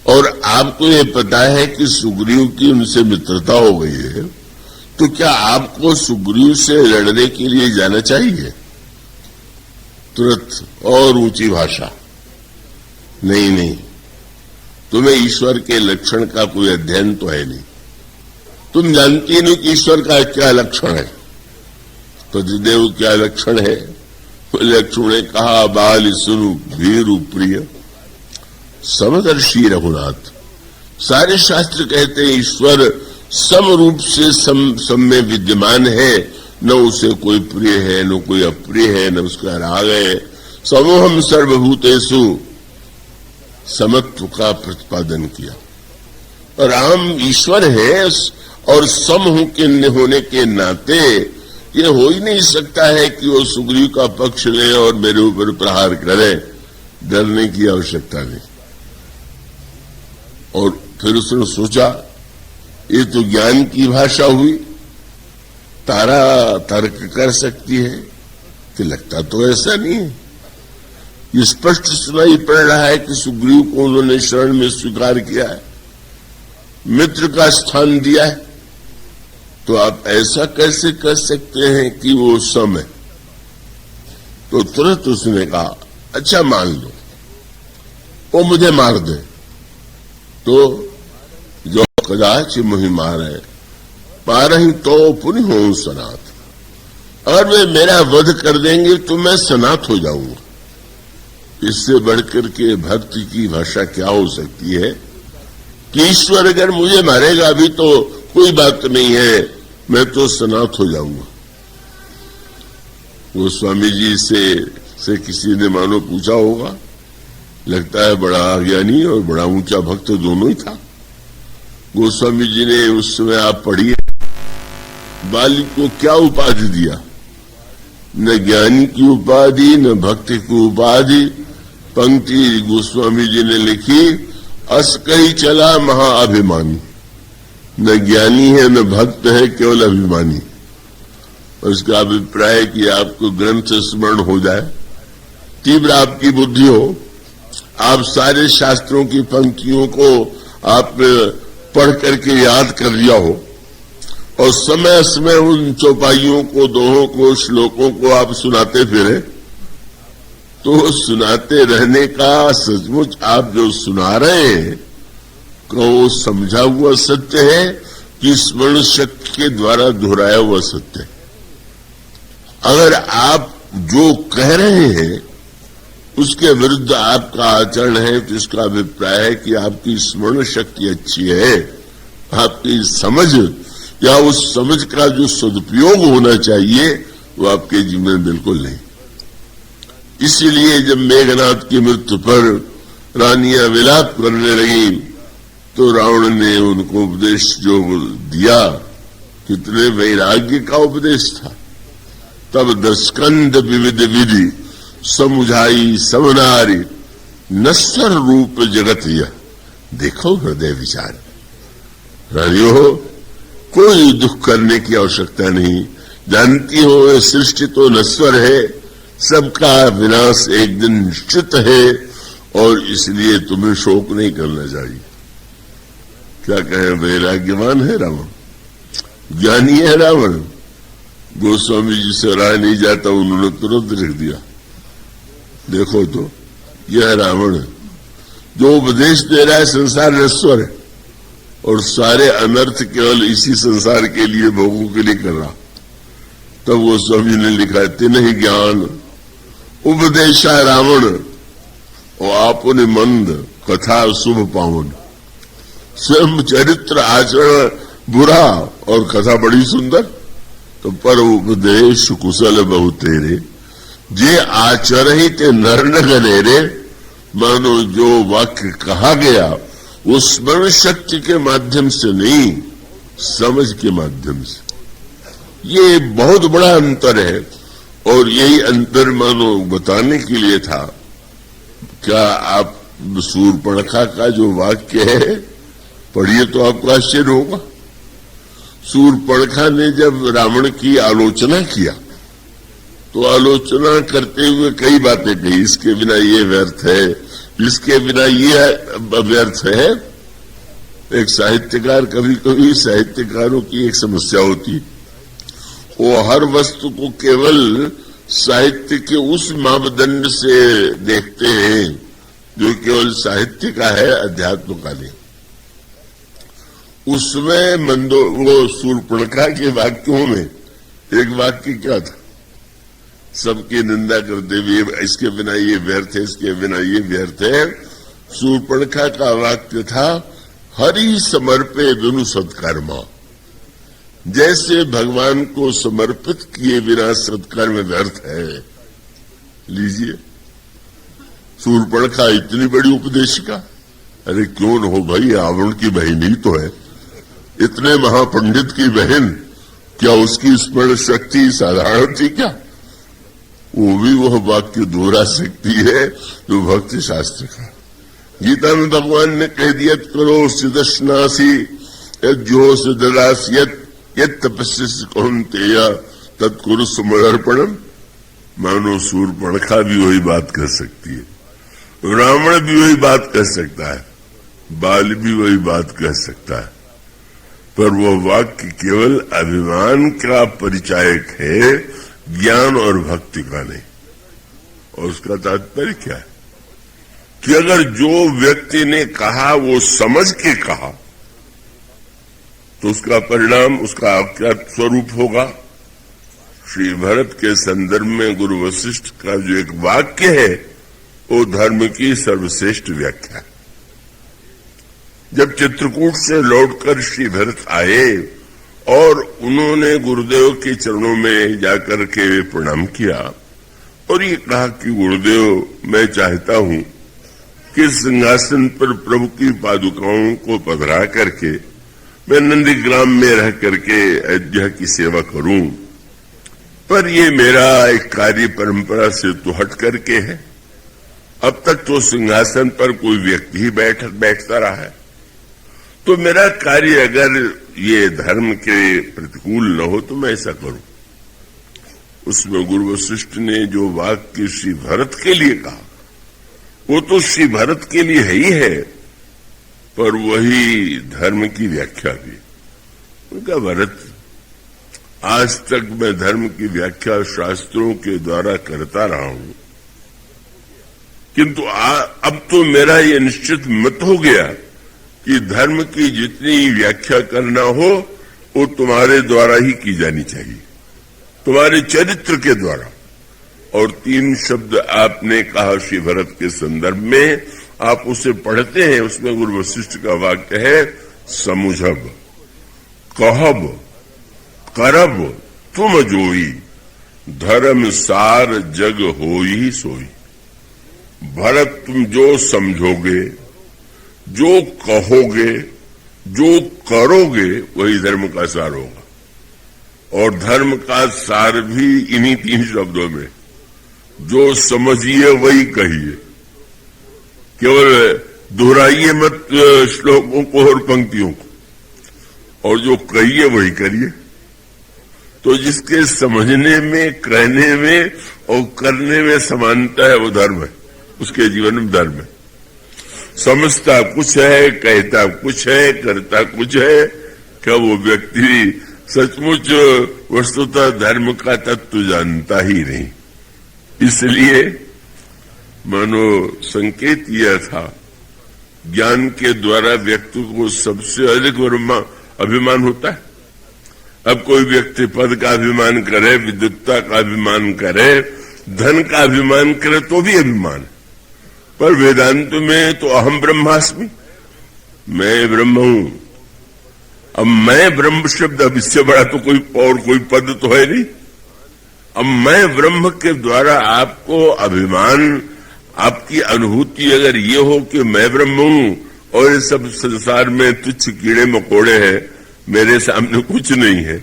और आपको ये पता है कि सुग्रीव की उनसे मित्रता हो गई है, तो क्या आपको सुग्रीव से लड़ने के लिए जाना चाहिए? तुरंत और ऊंची भाषा, नहीं, तुम्हें ईश्वर के लक्षण का कोई अध्ययन तो है नहीं, तुम जानती नहीं कि ईश्वर का क्या लक्षण है। पतिदेव क्या लक्षण है? लक्ष्मण ने कहा, बाल सुनु भीरु प्रिय समदर्शी रघुनाथ। सारे शास्त्र कहते हैं ईश्वर सम रूप से सम में विद्यमान है, न उसे कोई प्रिय है न कोई अप्रिय है, न उसका राग है। समोहम सर्वभूतेषु समत्व का प्रतिपादन किया। राम ईश्वर है और सम होने के नाते ये हो ही नहीं सकता है कि वो सुग्रीव का पक्ष ले और मेरे ऊपर प्रहार करे, डरने की आवश्यकता नहीं। और फिर उसने सोचा, ये तो ज्ञान की भाषा हुई, तारा तर्क कर सकती है, कि लगता तो ऐसा नहीं है। ये स्पष्ट सुनाई पड़ रहा है कि सुग्रीव को उन्होंने शरण में स्वीकार किया है, मित्र का स्थान दिया है, तो आप ऐसा कैसे कर सकते हैं कि वो सम है? तो तुरंत उसने कहा, अच्छा मान लो वो मुझे मार दे तो जो कदाच मुहि मारे पारही तो पुनि हो सनाथ। अगर वे मेरा वध कर देंगे तो मैं सनाथ हो जाऊंगा। इससे बढ़कर के भक्ति की भाषा क्या हो सकती है कि ईश्वर अगर मुझे मारेगा भी तो कोई बात नहीं है, मैं तो सनाथ हो जाऊंगा। वो स्वामी जी से किसी ने मानो पूछा होगा, लगता है बड़ा अज्ञानी और बड़ा ऊंचा भक्त दोनों ही था। गोस्वामी जी ने उस समय, आप पढ़िए, बाली को क्या उपाधि दिया? न ज्ञानी की उपाधि न भक्ति की उपाधि। पंक्ति गोस्वामी जी ने लिखी, अस कही चला महाअभिमानी। न ज्ञानी है न भक्त है, केवल अभिमानी। उसका अभिप्राय कि आपको ग्रंथ स्मरण हो जाए, तीव्र आपकी बुद्धि हो, आप सारे शास्त्रों की पंक्तियों को आप पढ़ करके याद कर लिया हो और समय समय उन चौपाइयों को, दोहों को, श्लोकों को आप सुनाते फिरे, तो सुनाते रहने का सचमुच आप जो सुना रहे हैं को समझा हुआ सत्य है कि स्मरण शक्ति के द्वारा दोहराया हुआ सत्य है। अगर आप जो कह रहे हैं उसके विरुद्ध आपका आचरण है तो इसका अभिप्राय है कि आपकी स्मरण शक्ति अच्छी है, आपकी समझ या उस समझ का जो सदुपयोग होना चाहिए वो आपके जीवन में बिल्कुल नहीं। इसीलिए जब मेघनाथ की मृत्यु पर रानियां विलाप करने लगी तो रावण ने उनको उपदेश जो दिया, कितने वैराग्य का उपदेश था। तब दस्कंद विविध विधि समुझाई समनारी, नश्वर रूप जगत यह देखो हृदय विचार। रानियों, कोई दुख करने की आवश्यकता नहीं। जानती हो ये सृष्टि तो नश्वर है, सबका विनाश एक दिन निश्चित है और इसलिए तुम्हें शोक नहीं करना चाहिए। क्या कहें, वैराग्यवान है रावण, ज्ञानी है रावण। गोस्वामी जी से रहा नहीं जाता, उन्होंने तुरंत लिख दिया, देखो तो यह रावण जो उपदेश दे रहा है संसार नश्वर है और सारे अनर्थ केवल इसी संसार के लिए, भोगों के लिए कर रहा। तब गोस्वामी ने लिखा, तिन्हि ज्ञान उपदेशा रावण और आपने मंद कथा शुभ पावन। स्वयं चरित्र आचरण बुरा और कथा बड़ी सुंदर, तो पर उपदेश कुशल बहु तेरे, जे आचरित नर न गनेरे। मानो जो वाक्य कहा गया वो स्मरण शक्ति के माध्यम से नहीं, समझ के माध्यम से। ये बहुत बड़ा अंतर है और यही अंतर मानो बताने के लिए था। क्या आप सूर्पणखा का जो वाक्य है पढ़िए तो आपको आश्चर्य होगा। सूर्पणखा ने जब रावण की आलोचना किया तो आलोचना करते हुए कई बातें कही, इसके बिना ये व्यर्थ है, इसके बिना ये व्यर्थ है। एक साहित्यकार, कभी कभी साहित्यकारों की एक समस्या होती, वो हर वस्तु को केवल साहित्य के उस मापदंड से देखते हैं जो केवल साहित्य का है, अध्यात्म का नहीं। उसमें वो सूर्पणखा के वाक्यों में एक वाक्य क्या था, सबकी निंदा करते हुए इसके बिना ये व्यर्थ है, इसके बिना ये व्यर्थ है। सूर्पणखा का वाक्य था, हरि समर्पे बिनु सत्कर्मा। जैसे भगवान को समर्पित किए बिना सत्कर्म व्यर्थ है। लीजिए, सूर्पणखा इतनी बड़ी उपदेशिका, अरे क्यों न हो भाई, रावण की बहन ही तो है, इतने महापंडित की बहन, क्या उसकी स्मरण शक्ति साधारण थी क्या? वो भी वह वाक्य दोहरा सकती है जो भक्ति शास्त्र का। गीता में भगवान ने कह दिया, करो सिदशनासी यज्ञो सिदरास यत तपस्या कौन्तेय तत्कुरु समर्पणम। मानो सूर्पणखा भी वही बात कर सकती है, रावण भी वही बात कर सकता है, बाल भी वही बात कह सकता है, पर वह वाक्य केवल अभिमान का परिचायक है, ज्ञान और भक्ति का नहीं। और उसका तात्पर्य क्या है कि अगर जो व्यक्ति ने कहा वो समझ के कहा तो उसका परिणाम, उसका क्या स्वरूप होगा? श्री भरत के संदर्भ में गुरु वशिष्ठ का जो एक वाक्य है वो धर्म की सर्वश्रेष्ठ व्याख्या है। जब चित्रकूट से लौटकर श्री भरत आए और उन्होंने गुरुदेव के चरणों में जाकर के प्रणाम किया और ये कहा कि गुरुदेव, मैं चाहता हूं कि सिंहासन पर प्रभु की पादुकाओं को पधरा करके मैं नंदीग्राम में रह करके अयोध्या की सेवा करूं, पर ये मेरा एक कार्य परंपरा से तो हट करके है। अब तक तो सिंहासन पर कोई व्यक्ति ही बैठता रहा है, तो मेरा कार्य अगर ये धर्म के प्रतिकूल न हो तो मैं ऐसा करूं। उसमें गुरु वशिष्ठ ने जो वाक्य श्री भरत के लिए कहा वो तो श्री भरत के लिए है ही है, पर वही धर्म की व्याख्या भी। उनका भरत, आज तक मैं धर्म की व्याख्या शास्त्रों के द्वारा करता रहा हूं, किंतु अब तो मेरा ये निश्चित मत हो गया कि धर्म की जितनी व्याख्या करना हो वो तुम्हारे द्वारा ही की जानी चाहिए, तुम्हारे चरित्र के द्वारा। और 3 शब्द आपने कहा श्री भरत के संदर्भ में, आप उसे पढ़ते हैं, उसमें गुरु वशिष्ठ का वाक्य है, समुझब, कहब, करब तुम जोई, धर्म सार जग होई सोई। भरत, तुम जो समझोगे, जो कहोगे, जो करोगे, वही धर्म का सार होगा। और धर्म का सार भी इन्हीं 3 शब्दों में, जो समझिए वही कहिए। केवल दोहराइए मत श्लोकों को और पंक्तियों को, और जो कहिए वही करिए। तो जिसके समझने में, कहने में और करने में समानता है वो धर्म है, उसके जीवन में धर्म है। समझता कुछ है, कहता कुछ है, करता कुछ है, क्या वो व्यक्ति सचमुच वस्तुतः धर्म का तत्व जानता ही नहीं। इसलिए मानो संकेत यह था, ज्ञान के द्वारा व्यक्ति को सबसे अधिक अभिमान होता है। अब कोई व्यक्ति पद का अभिमान करे, विद्वत्ता का अभिमान करे, धन का अभिमान करे तो भी अभिमान, पर वेदांत में तो अहम ब्रह्मास्मि, मैं ब्रह्म हूं। अब मैं ब्रह्म शब्द, अब इससे बड़ा तो कोई पद तो है नहीं। अब मैं ब्रह्म के द्वारा आपको अभिमान, आपकी अनुभूति अगर ये हो कि मैं ब्रह्म हूं और इस सब संसार में तुच्छ कीड़े मकोड़े हैं, मेरे सामने कुछ नहीं है,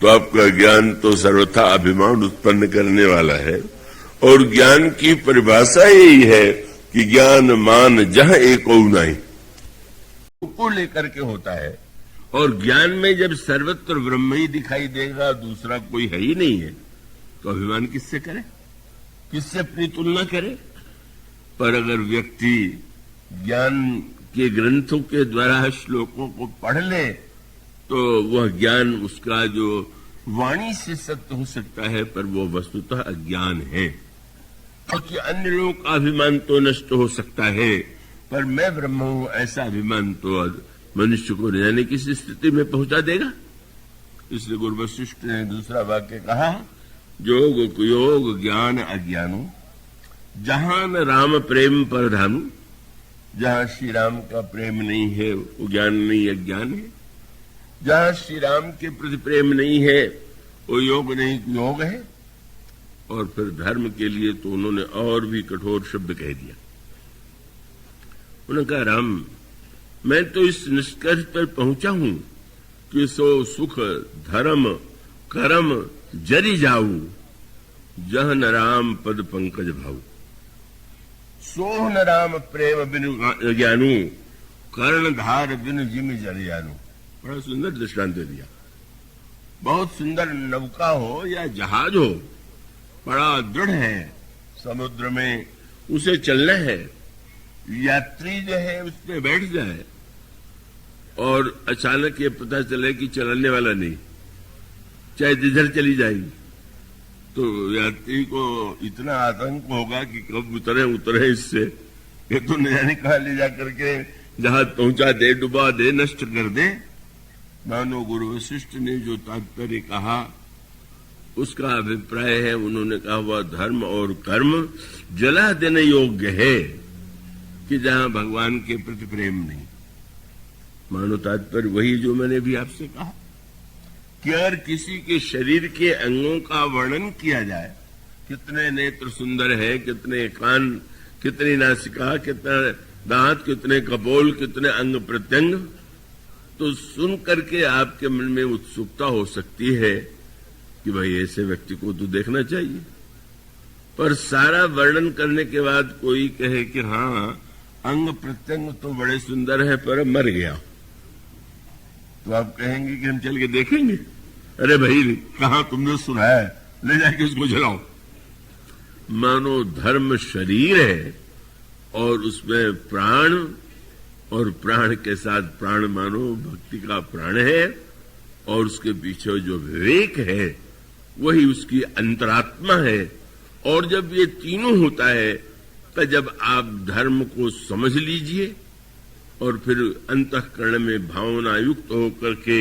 तो आपका ज्ञान तो सर्वथा अभिमान उत्पन्न करने वाला है। और ज्ञान की परिभाषा यही है कि ज्ञान मान जहां एको नहीं को लेकर के होता है। और ज्ञान में जब सर्वत्र ब्रह्म ही दिखाई देगा, दूसरा कोई है ही नहीं है, तो अभिमान किससे करे, किससे अपनी तुलना करे। पर अगर व्यक्ति ज्ञान के ग्रंथों के द्वारा श्लोकों को पढ़ ले तो वह ज्ञान उसका जो वाणी से सत्य हो सकता है, पर वो वस्तुतः अज्ञान है। क्योंकि अन्य लोगों का अभिमान तो नष्ट हो सकता है, पर मैं ब्रह्म हूं ऐसा अभिमान तो मनुष्य को न जाने किस स्थिति में पहुंचा देगा। इसलिए गुरु वशिष्ठ ने दूसरा वाक्य कहा, जोग कुयोग ज्ञान अज्ञानो, जहां न राम प्रेम पर धानु। जहां श्री राम का प्रेम नहीं है वो ज्ञान नहीं, अज्ञान है। जहां श्री राम के प्रति प्रेम नहीं है वो योग नहीं, योग है। और फिर धर्म के लिए तो उन्होंने और भी कठोर शब्द कह दिया। उन्होंने कहा, राम, मैं तो इस निष्कर्ष पर पहुंचा हूं कि सो सुख धर्म कर्म जरि जाऊ, जह न राम पद पंकज भाऊ। सोह न राम प्रेम बिनु ज्ञानू, कर्णधार बिनु जिम जल जानू। बड़ा सुंदर दृष्टांत दिया। बहुत सुंदर नौका हो या जहाज हो, बड़ा दृढ़ है, समुद्र में उसे चलना है, यात्री जो है उसमें बैठ जाए और अचानक ये पता चले कि चलाने वाला नहीं, चाहे जिधर चली जाएगी, तो यात्री को इतना आतंक होगा कि कब उतरे इससे, ये तो न जाने कहा ले जाकर के जहाज पहुंचा दे, डुबा दे, नष्ट कर दे। मानो गुरु वशिष्ठ ने जो तात्पर्य कहा उसका अभिप्राय है, उन्होंने कहा वह धर्म और कर्म जला देने योग्य है कि जहां भगवान के प्रति प्रेम नहीं। मानो तात्पर्य वही जो मैंने भी आपसे कहा कि अगर किसी के शरीर के अंगों का वर्णन किया जाए, कितने नेत्र सुंदर है, कितने कान, कितनी नासिका, कितना दांत, कितने कपोल, कितने अंग प्रत्यंग, तो सुन करके आपके मन में उत्सुकता हो सकती है कि भाई ऐसे व्यक्ति को तो देखना चाहिए। पर सारा वर्णन करने के बाद कोई कहे कि हाँ अंग प्रत्यंग तो बड़े सुंदर है पर मर गया, तो आप कहेंगे कि हम चल के देखेंगे? अरे भाई कहां तुमने सुना है, ले जाके उसको जलाओ। मानो धर्म शरीर है और उसमें प्राण, और प्राण के साथ प्राण मानो भक्ति का प्राण है, और उसके पीछे जो विवेक है वही उसकी अंतरात्मा है। और जब ये तीनों होता है तो जब आप धर्म को समझ लीजिए और फिर अंतःकरण में भावना युक्त होकर के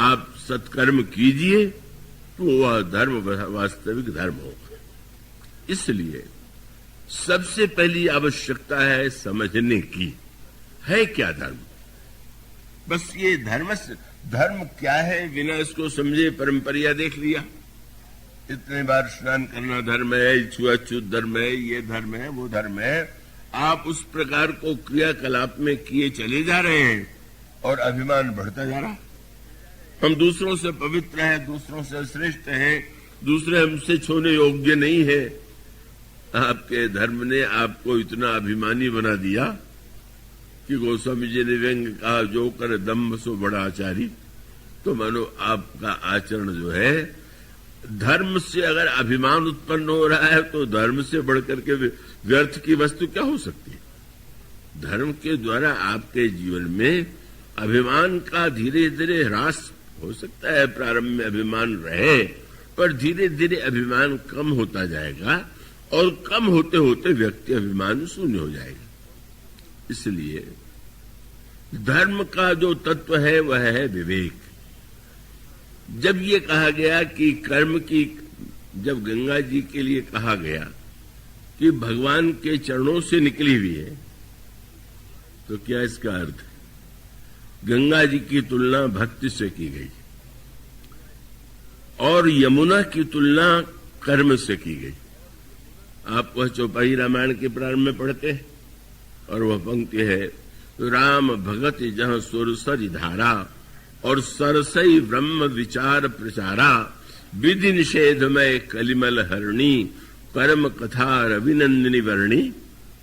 आप सत्कर्म कीजिए तो वह धर्म वास्तविक धर्म होगा। इसलिए सबसे पहली आवश्यकता है समझने की, है क्या धर्म। बस ये धर्म क्या है बिना इसको समझे परंपरिया देख लिया, इतने बार स्नान करना धर्म है, छुआछूत धर्म है, ये धर्म है, वो धर्म है, आप उस प्रकार को क्रियाकलाप में किए चले जा रहे हैं और अभिमान बढ़ता जा रहा। हम दूसरों से पवित्र हैं, दूसरों से श्रेष्ठ हैं, दूसरे हमसे छूने योग्य नहीं है। आपके धर्म ने आपको इतना अभिमानी बना दिया कि गोस्वामी जी ने व्यंग कहा, जो कर दम्भ सो बड़ा आचारी। तो मानो आपका आचरण जो है, धर्म से अगर अभिमान उत्पन्न हो रहा है तो धर्म से बढ़कर के व्यर्थ की वस्तु क्या हो सकती है। धर्म के द्वारा आपके जीवन में अभिमान का धीरे धीरे ह्रास हो सकता है। प्रारंभ में अभिमान रहे पर धीरे धीरे अभिमान कम होता जाएगा और कम होते होते व्यक्ति अभिमान शून्य हो जाएगा। इसलिए धर्म का जो तत्व है वह है विवेक। जब ये कहा गया कि कर्म की, जब गंगा जी के लिए कहा गया कि भगवान के चरणों से निकली हुई है, तो क्या इसका अर्थ है? गंगा जी की तुलना भक्ति से की गई और यमुना की तुलना कर्म से की गई। आप वह चौपाई रामायण के प्रारंभ में पढ़ते हैं और वह पंक्ति है, राम भगत जहां सुरसरि धारा और सरसई ब्रह्म विचार प्रचारा, विधि निषेधमय कलिमल हरणी, कर्म कथा रविनंदिनी वर्णी।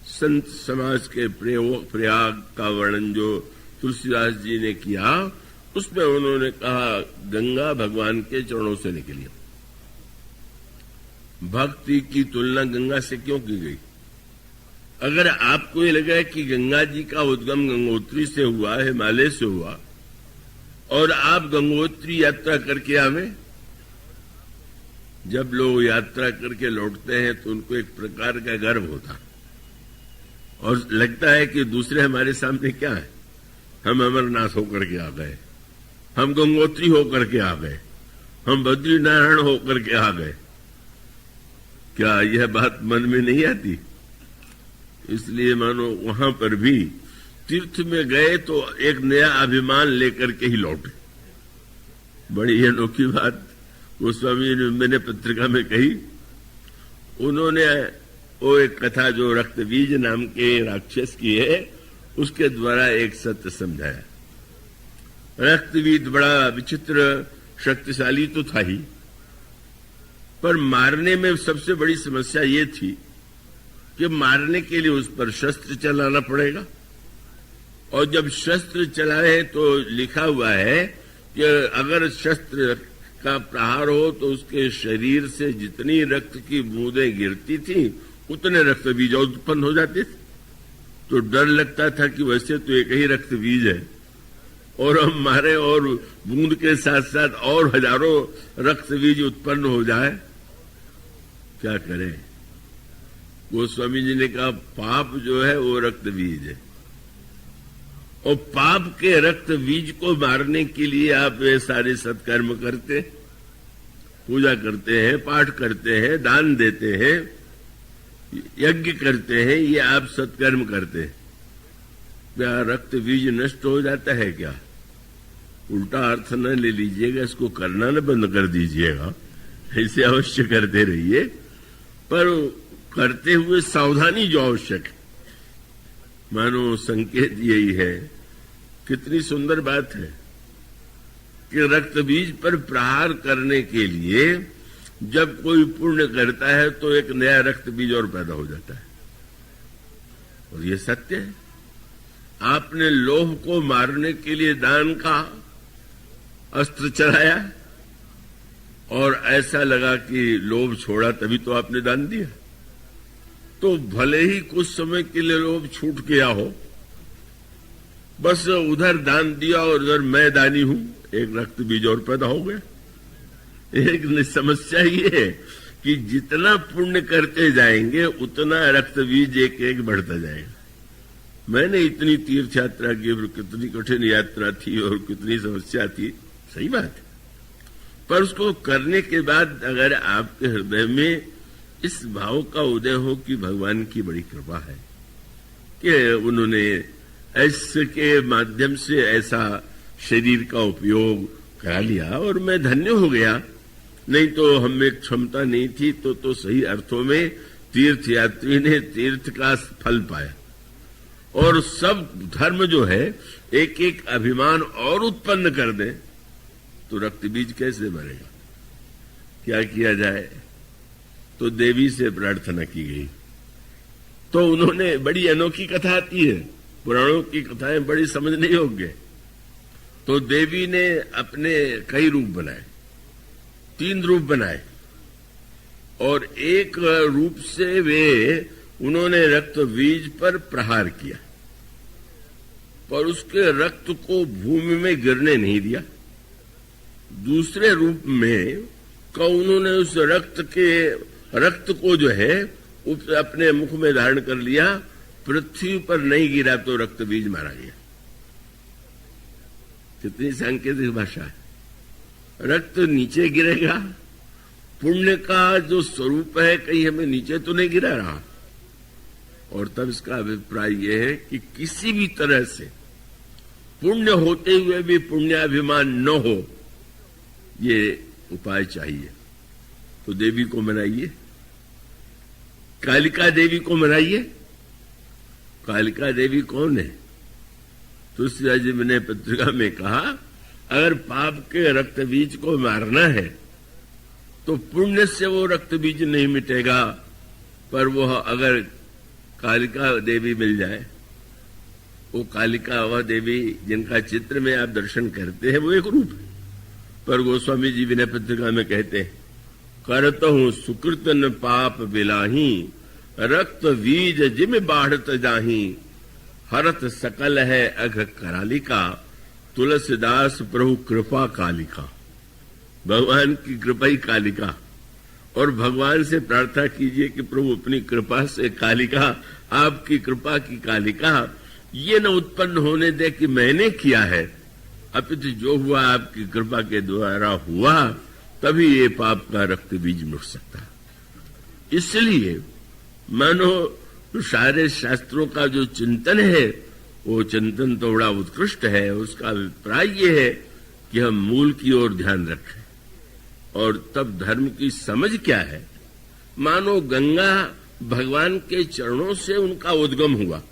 संत समाज के प्रयाग का वर्णन जो तुलसीदास जी ने किया, उसमें उन्होंने कहा गंगा भगवान के चरणों से निकली। भक्ति की तुलना गंगा से क्यों की गई? अगर आपको ये लगा कि गंगा जी का उद्गम गंगोत्री से हुआ, हिमालय से हुआ, और आप गंगोत्री यात्रा करके आवे, जब लोग यात्रा करके लौटते हैं तो उनको एक प्रकार का गर्व होता और लगता है कि दूसरे हमारे सामने क्या है, हम अमरनाथ होकर के आ गए, हम गंगोत्री होकर के आ गए, हम बद्रीनारायण होकर के आ गए। क्या यह बात मन में नहीं आती? इसलिए मानो वहां पर भी तीर्थ में गए तो एक नया अभिमान लेकर के ही लौटे। बड़ी अनोखी बात गोस्वामी ने मैंने पत्रिका में कही। उन्होंने वो एक कथा जो रक्तबीज नाम के राक्षस की है, उसके द्वारा एक सत्य समझाया। रक्तबीज बड़ा विचित्र शक्तिशाली तो था ही, पर मारने में सबसे बड़ी समस्या ये थी कि मारने के लिए उस पर शस्त्र चलाना पड़ेगा, और जब शस्त्र चलाए तो लिखा हुआ है कि अगर शस्त्र का प्रहार हो तो उसके शरीर से जितनी रक्त की बूंदें गिरती थी उतने रक्त बीज उत्पन्न हो जाते थे। तो डर लगता था कि वैसे तो एक ही रक्त बीज है और हम मारे और बूंद के साथ साथ और हजारों रक्त बीज उत्पन्न हो जाए, क्या करें। गोस्वामी जी ने कहा पाप जो है वो रक्त बीज है और पाप के रक्त बीज को मारने के लिए आप ये सारे सत्कर्म करते, पूजा करते हैं, पाठ करते हैं, दान देते हैं, यज्ञ करते हैं, ये आप सत्कर्म करते हैं। क्या रक्त बीज नष्ट हो जाता है क्या? उल्टा अर्थ न ले लीजिएगा, इसको करना न बंद कर दीजिएगा, ऐसे अवश्य करते रहिए, पर करते हुए सावधानी जो आवश्यक है। मानो संकेत यही है, कितनी सुंदर बात है कि रक्त बीज पर प्रहार करने के लिए जब कोई पुण्य करता है तो एक नया रक्त बीज और पैदा हो जाता है। और ये सत्य है। आपने लोभ को मारने के लिए दान का अस्त्र चलाया और ऐसा लगा कि लोभ छोड़ा तभी तो आपने दान दिया। तो भले ही कुछ समय के लिए लोभ छूट गया हो, बस उधर दान दिया और उधर मैं दानी हूं, एक रक्त बीज और पैदा हो गया। एक समस्या ये है कि जितना पुण्य करते जाएंगे उतना रक्त बीज एक एक बढ़ता जाएगा। मैंने इतनी तीर्थ यात्रा की और कितनी कठिन यात्रा थी और कितनी समस्या थी, सही बात है, पर उसको करने के बाद अगर आपके हृदय में इस भाव का उदय हो कि भगवान की बड़ी कृपा है कि उन्होंने ऐसे के माध्यम से ऐसा शरीर का उपयोग करा लिया और मैं धन्य हो गया, नहीं तो हमें क्षमता नहीं थी तो सही अर्थों में तीर्थ यात्री ने तीर्थ का फल पाया। और सब धर्म जो है एक एक अभिमान और उत्पन्न कर दे तो रक्त बीज कैसे मरेगा? क्या किया जाए? तो देवी से प्रार्थना की गई। तो उन्होंने, बड़ी अनोखी कथा आती है, पुराणों की कथाएं बड़ी समझने योग्य। तो देवी ने अपने कई रूप बनाए, 3 रूप बनाए, और एक रूप से वे उन्होंने रक्त बीज पर प्रहार किया, पर उसके रक्त को भूमि में गिरने नहीं दिया। दूसरे रूप में उन्होंने उस रक्त को जो है अपने मुख में धारण कर लिया, पृथ्वी पर नहीं गिरा तो रक्त बीज मारा गया। कितनी सांकेतिक भाषा है। रक्त नीचे गिरेगा, पुण्य का जो स्वरूप है कहीं हमें नीचे तो नहीं गिरा रहा। और तब इसका अभिप्राय यह है कि किसी भी तरह से पुण्य होते हुए भी पुण्याभिमान न हो, ये उपाय चाहिए। तो देवी को मनाइए, कालिका देवी को मनाइए। कालिका देवी कौन है? तुलसीदास जी ने पत्रिका में कहा, अगर पाप के रक्त बीज को मारना है तो पुण्य से वो रक्त बीज नहीं मिटेगा, पर वो अगर कालिका देवी मिल जाए, वो कालिका वह देवी जिनका चित्र में आप दर्शन करते हैं वो एक रूप है। पर गोस्वामी जी विनय पत्रिका में कहते हैं, करत हूं सुकृतन पाप बिलाही, रक्त बीज जिम बाढ़त जाही, हरत सकल है अघ करालिका, तुलसीदास प्रभु कृपा कालिका। भगवान की कृपा ही कालिका। और भगवान से प्रार्थना कीजिए कि प्रभु अपनी कृपा से कालिका, आपकी कृपा की कालिका ये न उत्पन्न होने दे कि मैंने किया है, अपितु जो हुआ आपकी कृपा के द्वारा हुआ, तभी ये पाप का रक्त बीज मिट सकता है। इसलिए मानो तो सारे शास्त्रों का जो चिंतन है वो चिंतन तो बड़ा उत्कृष्ट है। उसका अभिप्राय ये है कि हम मूल की ओर ध्यान रखें। और तब धर्म की समझ क्या है? मानो गंगा भगवान के चरणों से उनका उद्गम हुआ,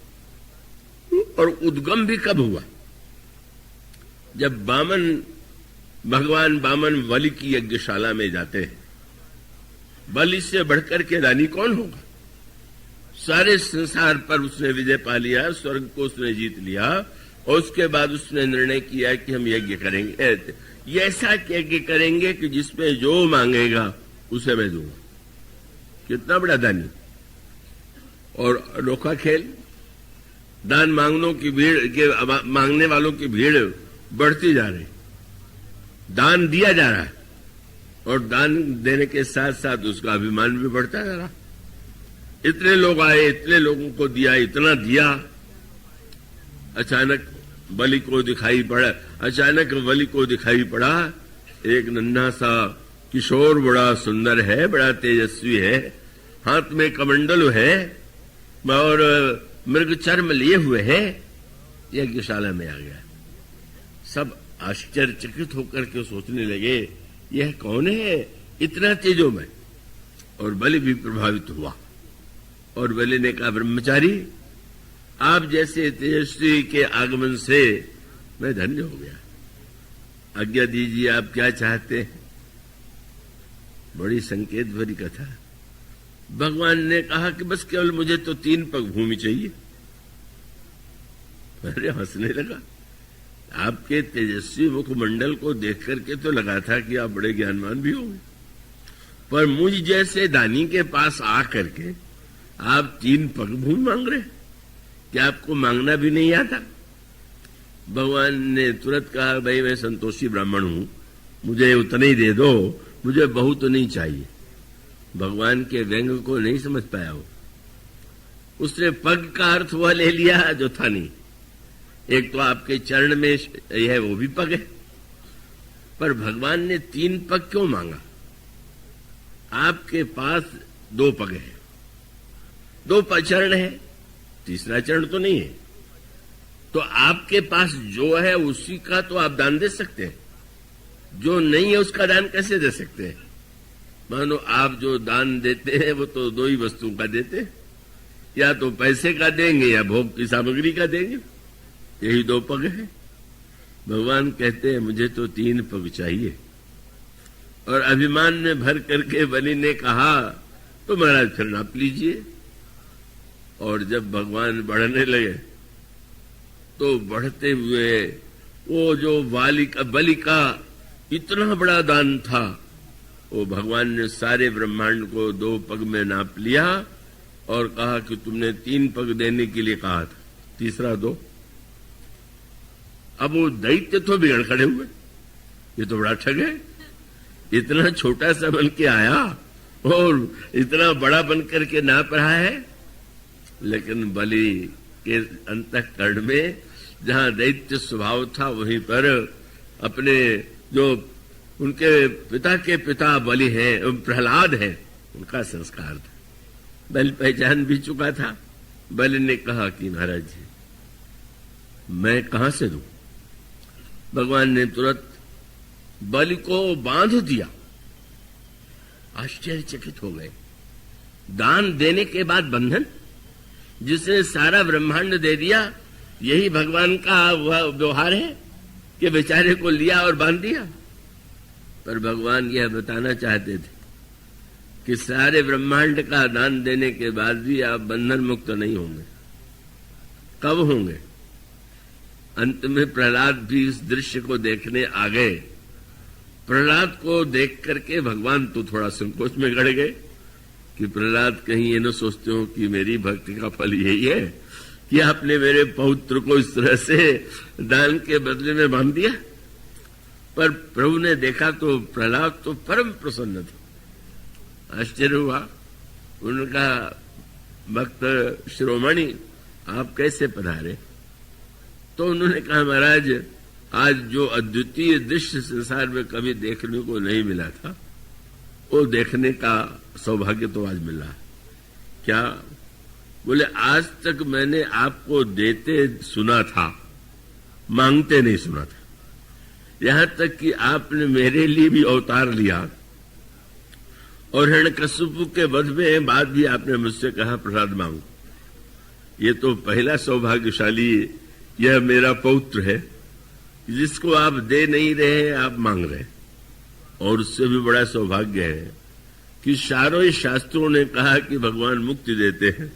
और उद्गम भी कब हुआ? जब भगवान बामन बलि की यज्ञशाला में जाते हैं। बलि से बढ़कर के दानी कौन होगा? सारे संसार पर उसने विजय पा लिया, स्वर्ग को उसने जीत लिया, और उसके बाद उसने निर्णय किया कि हम यज्ञ करेंगे, ये ऐसा यज्ञ करेंगे कि जिसमें जो मांगेगा उसे मैं दूंगा। कितना बड़ा दानी! और अनोखा खेल, दान मांगने वालों की भीड़ बढ़ती जा रही, दान दिया जा रहा है, और दान देने के साथ साथ उसका अभिमान भी बढ़ता जा रहा। इतने लोग आए, इतने लोगों को दिया, इतना दिया। अचानक बलि को दिखाई पड़ा, अचानक बलि को दिखाई पड़ा एक नन्हा सा किशोर, बड़ा सुंदर है, बड़ा तेजस्वी है, हाथ में कमंडल है और मृग चर्म लिए हुए है, यज्ञशाला में आ गया। सब आश्चर्यचकित होकर के सोचने लगे यह कौन है इतना तेजोमय, और बलि भी प्रभावित हुआ। और बलि ने कहा, ब्रह्मचारी आप जैसे तेजस्वी के आगमन से मैं धन्य हो गया, आज्ञा दीजिए आप क्या चाहते हैं। बड़ी संकेत भरी कथा। भगवान ने कहा कि बस केवल मुझे तो 3 पग भूमि चाहिए। अरे हंसने लगा। आपके तेजस्वी मुखमंडल को देख करके तो लगा था कि आप बड़े ज्ञानवान भी होंगे, पर मुझ जैसे दानी के पास आकर के आप 3 पग भूमि मांग रहे, क्या आपको मांगना भी नहीं आता? भगवान ने तुरंत कहा, भाई मैं संतोषी ब्राह्मण हूं, मुझे उतना ही दे दो, मुझे बहुत नहीं चाहिए। भगवान के व्यंग को नहीं समझ पाया हो, उसने पग का अर्थ वह ले लिया जो था नहीं। एक तो आपके चरण में यह वो भी पग है, पर भगवान ने 3 पग क्यों मांगा? आपके पास 2 पग है, 2 चरण है, तीसरा चरण तो नहीं है, तो आपके पास जो है उसी का तो आप दान दे सकते हैं, जो नहीं है उसका दान कैसे दे सकते हैं? मानो आप जो दान देते हैं वो तो 2 ही वस्तुओं का देते हैं, या तो पैसे का देंगे या भोग की सामग्री का देंगे, यही 2 पग है। भगवान कहते हैं मुझे तो 3 पग चाहिए। और अभिमान में भर करके बलि ने कहा, तो महाराज फिर नाप लीजिए। और जब भगवान बढ़ने लगे तो बढ़ते हुए वो जो बलि का इतना बड़ा दान था, वो भगवान ने सारे ब्रह्मांड को 2 पग में नाप लिया और कहा कि तुमने 3 पग देने के लिए कहा था, तीसरा दो। अब वो दैत्य तो बिगड़ खड़े हुए, ये तो बड़ा ठग है, इतना छोटा सा बन के आया और इतना बड़ा बन करके नाप रहा है। लेकिन बलि के अंतःकरण में जहां दैत्य स्वभाव था, वहीं पर अपने जो उनके पिता के पिता बलि हैं, प्रहलाद हैं, उनका संस्कार था। बलि पहचान भी चुका था। बलि ने कहा कि महाराज जी मैं कहां से दूं? भगवान ने तुरंत बलि को बांध दिया। आश्चर्यचकित हो गए। दान देने के बाद बंधन, जिसने सारा ब्रह्मांड दे दिया, यही भगवान का व्यवहार है कि बेचारे को लिया और बांध दिया। पर भगवान यह बताना चाहते थे कि सारे ब्रह्मांड का दान देने के बाद भी आप बंधन मुक्त नहीं होंगे। कब होंगे? अंत में प्रहलाद भी इस दृश्य को देखने आ गए। प्रहलाद को देख करके भगवान तो थोड़ा संकोच में गड़ गए कि प्रहलाद कहीं ये न सोचते हो कि मेरी भक्ति का फल यही है कि आपने मेरे पौत्र को इस तरह से दान के बदले में बांध दिया। पर प्रभु ने देखा तो प्रहलाद तो परम प्रसन्न था। आश्चर्य हुआ। उनका भक्त शिरोमणि आप कैसे पधारे? तो उन्होंने कहा महाराज आज जो अद्वितीय दृश्य संसार में कभी देखने को नहीं मिला था, वो देखने का सौभाग्य तो आज मिला। क्या? बोले आज तक मैंने आपको देते सुना था, मांगते नहीं सुना था। यहां तक कि आपने मेरे लिए भी अवतार लिया और हिरण्यकशिपु के वध में बाद भी आपने मुझसे कहा प्रसाद मांगो। ये तो पहला सौभाग्यशाली यह मेरा पौत्र है जिसको आप दे नहीं रहे, आप मांग रहे। और उससे भी बड़ा सौभाग्य है कि चारों ही शास्त्रों ने कहा कि भगवान मुक्ति देते हैं,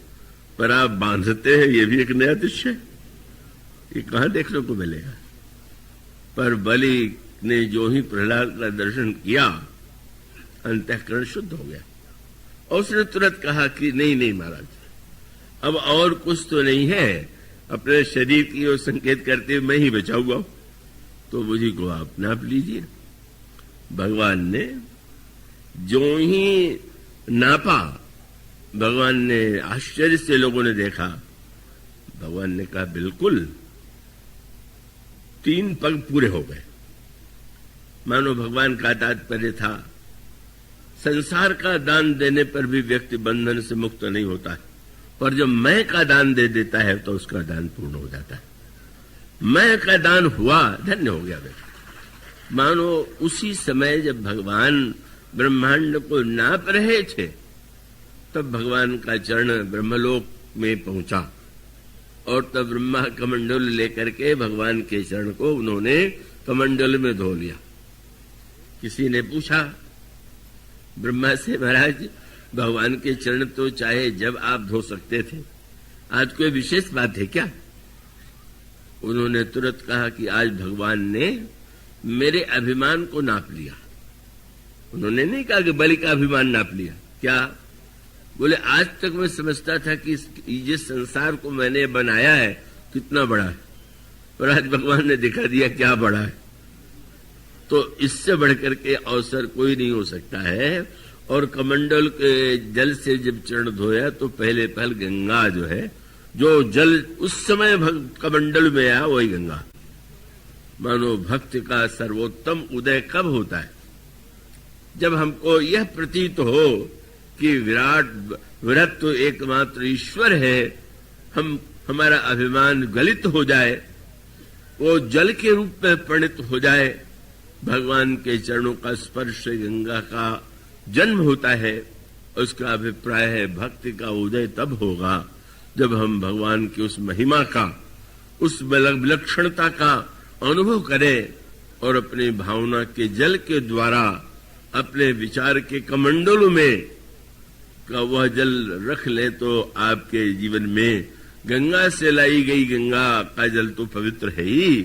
पर आप बांधते हैं, ये भी एक नया दृश्य है। ये कहां देखने को मिलेगा? पर बलि ने जो ही प्रहलाद का दर्शन किया, अंतःकरण शुद्ध हो गया और उसने तुरंत कहा कि नहीं नहीं महाराज, अब और कुछ तो नहीं है, अपने शरीर की ओर संकेत करते हुए मैं ही बचा हुआ हूं, तो मुझे को आप नाप लीजिए। भगवान ने जो ही नापा, भगवान ने आश्चर्य से लोगों ने देखा। भगवान ने कहा बिल्कुल 3 पग पूरे हो गए। मानो भगवान का तात्पर्य था संसार का दान देने पर भी व्यक्ति बंधन से मुक्त नहीं होता है, पर जब मैं का दान दे देता है तो उसका दान पूर्ण हो जाता है। मैं का दान हुआ, धन्य हो गया व्यक्ति। मानो उसी समय जब भगवान ब्रह्मांड को नाप रहे थे तब भगवान का चरण ब्रह्मलोक में पहुंचा और तब ब्रह्मा कमंडल लेकर के भगवान के चरण को उन्होंने कमंडल में धो लिया। किसी ने पूछा ब्रह्मा से, महाराज भगवान के चरण तो चाहे जब आप धो सकते थे, आज कोई विशेष बात है क्या? उन्होंने तुरंत कहा कि आज भगवान ने मेरे अभिमान को नाप लिया। उन्होंने नहीं कहा कि बलि का अभिमान नाप लिया। क्या बोले? आज तक मैं समझता था कि जिस संसार को मैंने बनाया है कितना बड़ा है, और आज भगवान ने दिखा दिया क्या बड़ा है। तो इससे बढ़कर के अवसर कोई नहीं हो सकता है। और कमंडल के जल से जब चरण धोया तो पहले गंगा जो है, जो जल उस समय कमंडल में आया वही गंगा। मानो भक्त का सर्वोत्तम उदय कब होता है? जब हमको यह प्रतीत हो कि विराट तो एकमात्र ईश्वर है, हमारा अभिमान गलित हो जाए, वो जल के रूप में परिणत हो जाए। भगवान के चरणों का स्पर्श गंगा का जन्म होता है। उसका अभिप्राय है भक्ति का उदय तब होगा जब हम भगवान की उस महिमा का, उस विलक्षणता का अनुभव करें और अपनी भावना के जल के द्वारा अपने विचार के कमंडलों में का वह जल रख ले तो आपके जीवन में गंगा से लाई गई गंगा का जल तो पवित्र है ही,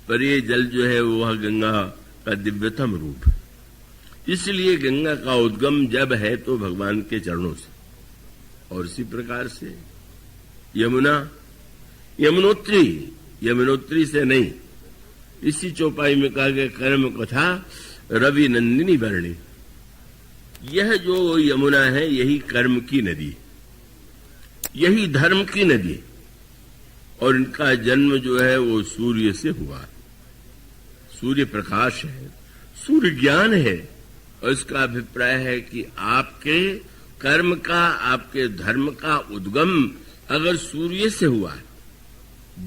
पर ये जल जो है वह गंगा का दिव्यतम रूप है। इसलिए गंगा का उद्गम जब है तो भगवान के चरणों से, और इसी प्रकार से यमुनोत्री से नहीं। इसी चौपाई में कहा गया कर्म कथा रवि नंदिनी वर्णी। यह जो यमुना है यही कर्म की नदी, यही धर्म की नदी, और इनका जन्म जो है वो सूर्य से हुआ है। सूर्य प्रकाश है, सूर्य ज्ञान है, और इसका अभिप्राय है कि आपके कर्म का, आपके धर्म का उद्गम अगर सूर्य से हुआ है,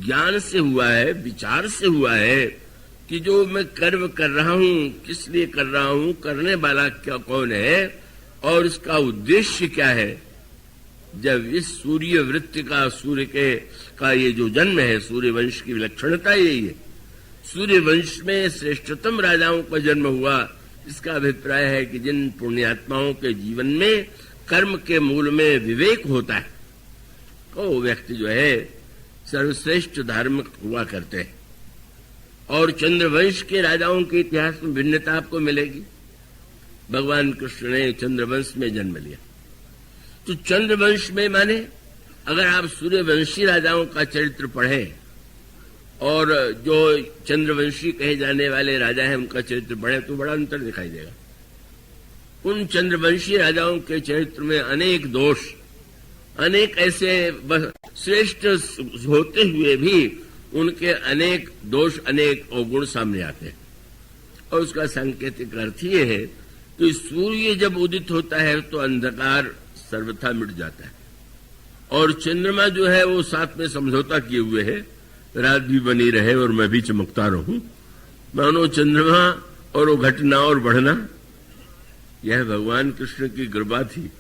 ज्ञान से हुआ है, विचार से हुआ है कि जो मैं कर्म कर रहा हूं किस लिए कर रहा हूं, करने वाला क्या कौन है और इसका उद्देश्य क्या है। जब इस सूर्य वृत्ति का, सूर्य का ये जो जन्म है, सूर्य वंश की विलक्षणता यही है। सूर्य वंश में श्रेष्ठतम राजाओं का जन्म हुआ। इसका अभिप्राय है कि जिन पुण्यात्माओं के जीवन में कर्म के मूल में विवेक होता है, वो व्यक्ति जो है सर्वश्रेष्ठ धार्मिक हुआ करते हैं। और चंद्रवंश के राजाओं के इतिहास में भिन्नता आपको मिलेगी। भगवान कृष्ण ने चंद्रवंश में जन्म लिया, तो चंद्रवंश में माने अगर आप सूर्यवंशी राजाओं का चरित्र पढ़ें और जो चंद्रवंशी कहे जाने वाले राजा हैं उनका चरित्र पढ़ें तो बड़ा अंतर दिखाई देगा। उन चंद्रवंशी राजाओं के चरित्र में अनेक दोष, अनेक ऐसे श्रेष्ठ होते हुए भी उनके अनेक दोष, अनेक अवगुण सामने आते हैं। और उसका सांकेतिक अर्थ ये है कि सूर्य जब उदित होता है तो अंधकार सर्वथा मिट जाता है, और चंद्रमा जो है वो साथ में समझौता किए हुए है, रात भी बनी रहे और मैं भी चमकता रहूं। मानो चंद्रमा और वो घटना और बढ़ना, यह भगवान कृष्ण की कृपा थी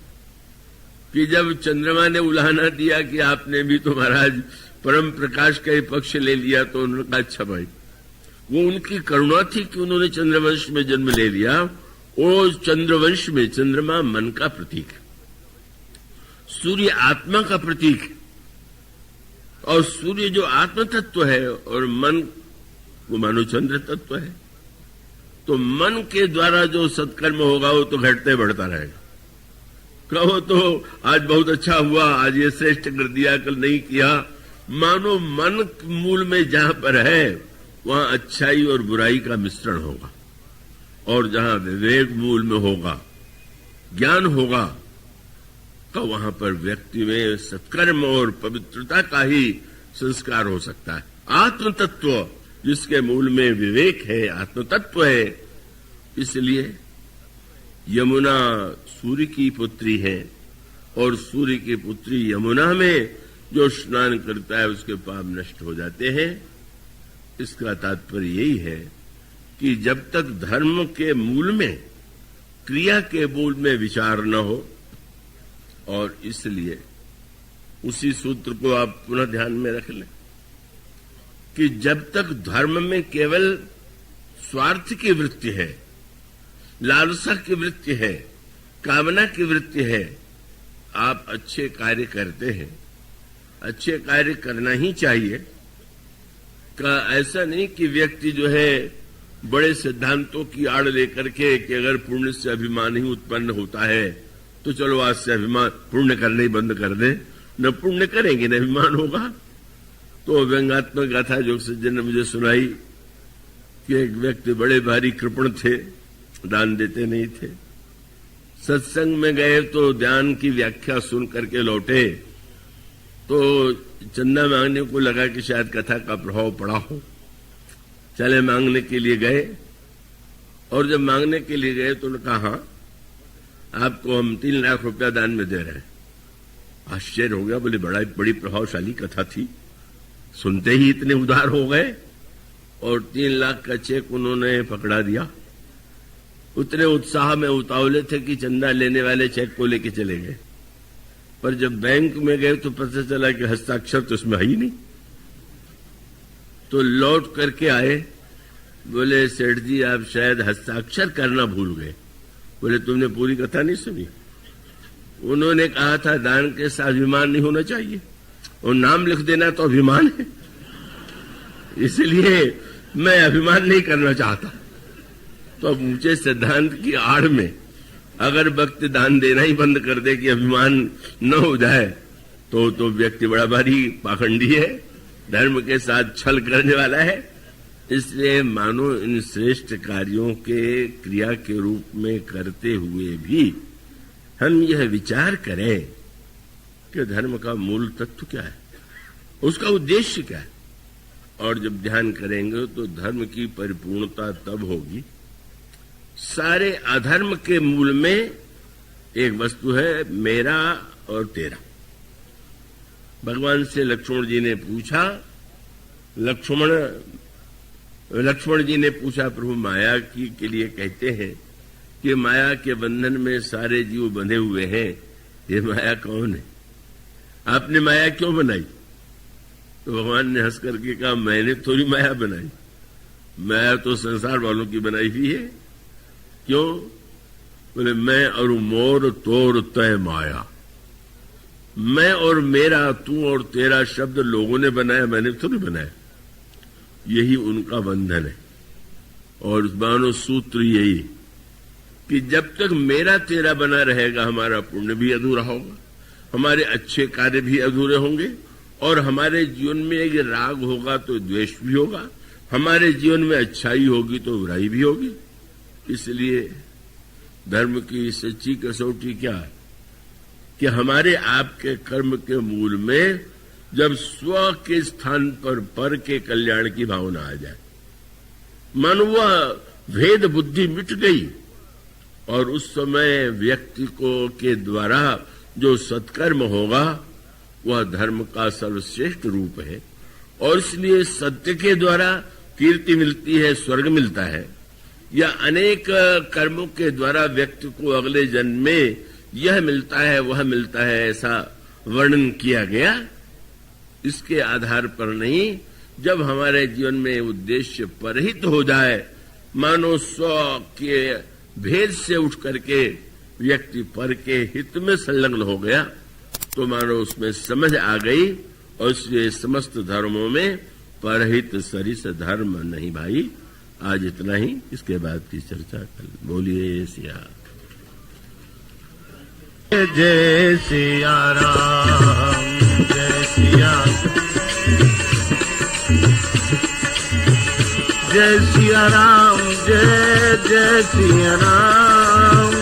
कि जब चंद्रमा ने उलाहना दिया कि आपने भी तो महाराज परम प्रकाश का पक्ष ले लिया, तो उन्होंने कहा अच्छा भाई। वो उनकी करुणा थी कि उन्होंने चंद्रवंश में जन्म ले लिया। वो चंद्रवंश में चंद्रमा मन का प्रतीक है, सूर्य आत्मा का प्रतीक है, और सूर्य जो आत्म तत्व है और मन वो मानो चंद्र तत्व है। तो मन के द्वारा जो सत्कर्म होगा वो तो घटते बढ़ता रहेगा। कहो तो आज बहुत अच्छा हुआ, आज ये श्रेष्ठ कर दिया, कल नहीं किया। मानो मन मूल में जहां पर है वहां अच्छाई और बुराई का मिश्रण होगा, और जहां विवेक मूल में होगा, ज्ञान होगा, तो वहां पर व्यक्ति में सत्कर्म और पवित्रता का ही संस्कार हो सकता है। आत्म तत्व जिसके मूल में विवेक है, आत्मतत्व है। इसलिए यमुना सूर्य की पुत्री है और सूर्य की पुत्री यमुना में जो स्नान करता है उसके पाप नष्ट हो जाते हैं। इसका तात्पर्य यही है कि जब तक धर्म के मूल में, क्रिया के मूल में विचार न हो, और इसलिए उसी सूत्र को आप पुनः ध्यान में रख लें कि जब तक धर्म में केवल स्वार्थ की वृत्ति है, लालसा की वृत्ति है, कामना की वृत्ति है, आप अच्छे कार्य करते हैं। अच्छे कार्य करना ही चाहिए। का ऐसा नहीं कि व्यक्ति जो है बड़े सिद्धांतों की आड़ लेकर के कि अगर पुण्य से अभिमान ही उत्पन्न होता है तो चलो आज से अभिमान, पुण्य करने ही बंद कर दें, न पुण्य करेंगे न अभिमान होगा। तो व्यंगात्मक गाथा जो सज्जन ने मुझे सुनाई कि एक व्यक्ति बड़े भारी कृपण थे, दान देते नहीं थे। सत्संग में गए तो ध्यान की व्याख्या सुन करके लौटे तो चंदा मांगने को लगा कि शायद कथा का प्रभाव पड़ा हो। चले मांगने के लिए गए और जब मांगने के लिए गए तो उन्होंने कहा, हाँ आपको हम 3 लाख रुपया दान में दे रहे हैं। आश्चर्य हो गया, बोले बड़ी प्रभावशाली कथा थी, सुनते ही इतने उदार हो गए और 3 लाख का चेक उन्होंने पकड़ा दिया। उतने उत्साह में उतावले थे कि चंदा लेने वाले चेक को लेके चले गए, पर जब बैंक में गए तो पता चला कि हस्ताक्षर तो उसमें है ही नहीं। तो लौट करके आए, बोले सेठ जी आप शायद हस्ताक्षर करना भूल गए। बोले तुमने पूरी कथा नहीं सुनी। उन्होंने कहा था दान के साथ अभिमान नहीं होना चाहिए, और नाम लिख देना तो अभिमान है, इसलिए मैं अभिमान नहीं करना चाहता। तो अब ऊंचे सिद्धांत की आड़ में अगर व्यक्ति दान देना ही बंद कर दे कि अभिमान न हो जाए तो व्यक्ति बड़ा भारी पाखंडी है, धर्म के साथ छल करने वाला है। इसलिए मानो इन श्रेष्ठ कार्यों के क्रिया के रूप में करते हुए भी हम यह विचार करें कि धर्म का मूल तत्व क्या है, उसका उद्देश्य क्या है। और जब ध्यान करेंगे तो धर्म की परिपूर्णता तब होगी। सारे अधर्म के मूल में एक वस्तु है, मेरा और तेरा। भगवान से लक्ष्मण जी ने पूछा, लक्ष्मण जी ने पूछा प्रभु माया की के लिए कहते हैं कि माया के बंधन में सारे जीव बंधे हुए हैं, ये माया कौन है, आपने माया क्यों बनाई? तो भगवान ने हंस करके कहा मैंने थोड़ी माया बनाई, माया तो संसार वालों की बनाई हुई है। क्यों? बोले मैं और मोर तोर तय माया, मैं और मेरा, तू और तेरा शब्द लोगों ने बनाया, मैंने थोड़ी बनाया। यही उनका बंधन है। और मानो सूत्र यही कि जब तक मेरा तेरा बना रहेगा हमारा पुण्य भी अधूरा होगा, हमारे अच्छे कार्य भी अधूरे होंगे, और हमारे जीवन में एक राग होगा तो द्वेष भी होगा, हमारे जीवन में अच्छाई होगी तो बुराई भी होगी। इसलिए धर्म की सच्ची कसौटी क्या है कि हमारे आपके कर्म के मूल में जब स्व के स्थान पर के कल्याण की भावना आ जाए, मानो वह भेद बुद्धि मिट गई, और उस समय व्यक्ति को के द्वारा जो सत्कर्म होगा वह धर्म का सर्वश्रेष्ठ रूप है। और इसलिए सत्य के द्वारा कीर्ति मिलती है, स्वर्ग मिलता है, या अनेक कर्मों के द्वारा व्यक्ति को अगले जन्म में यह मिलता है वह मिलता है, ऐसा वर्णन किया गया। इसके आधार पर नहीं, जब हमारे जीवन में उद्देश्य परहित हो जाए, मानो स्व के भेद से उठ करके व्यक्ति पर के हित में संलग्न हो गया, तो मानो उसमें समझ आ गई। और इसलिए समस्त धर्मों में परहित सरिस धर्म नहीं भाई। आज इतना ही, इसके बाद की चर्चा कल। बोलिए सिया जय सिया राम, जय सिया, जय सिया राम, जय जय सिया राम,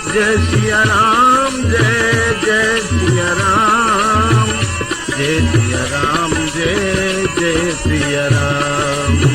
जय सिया राम, जय जय सिया राम, जय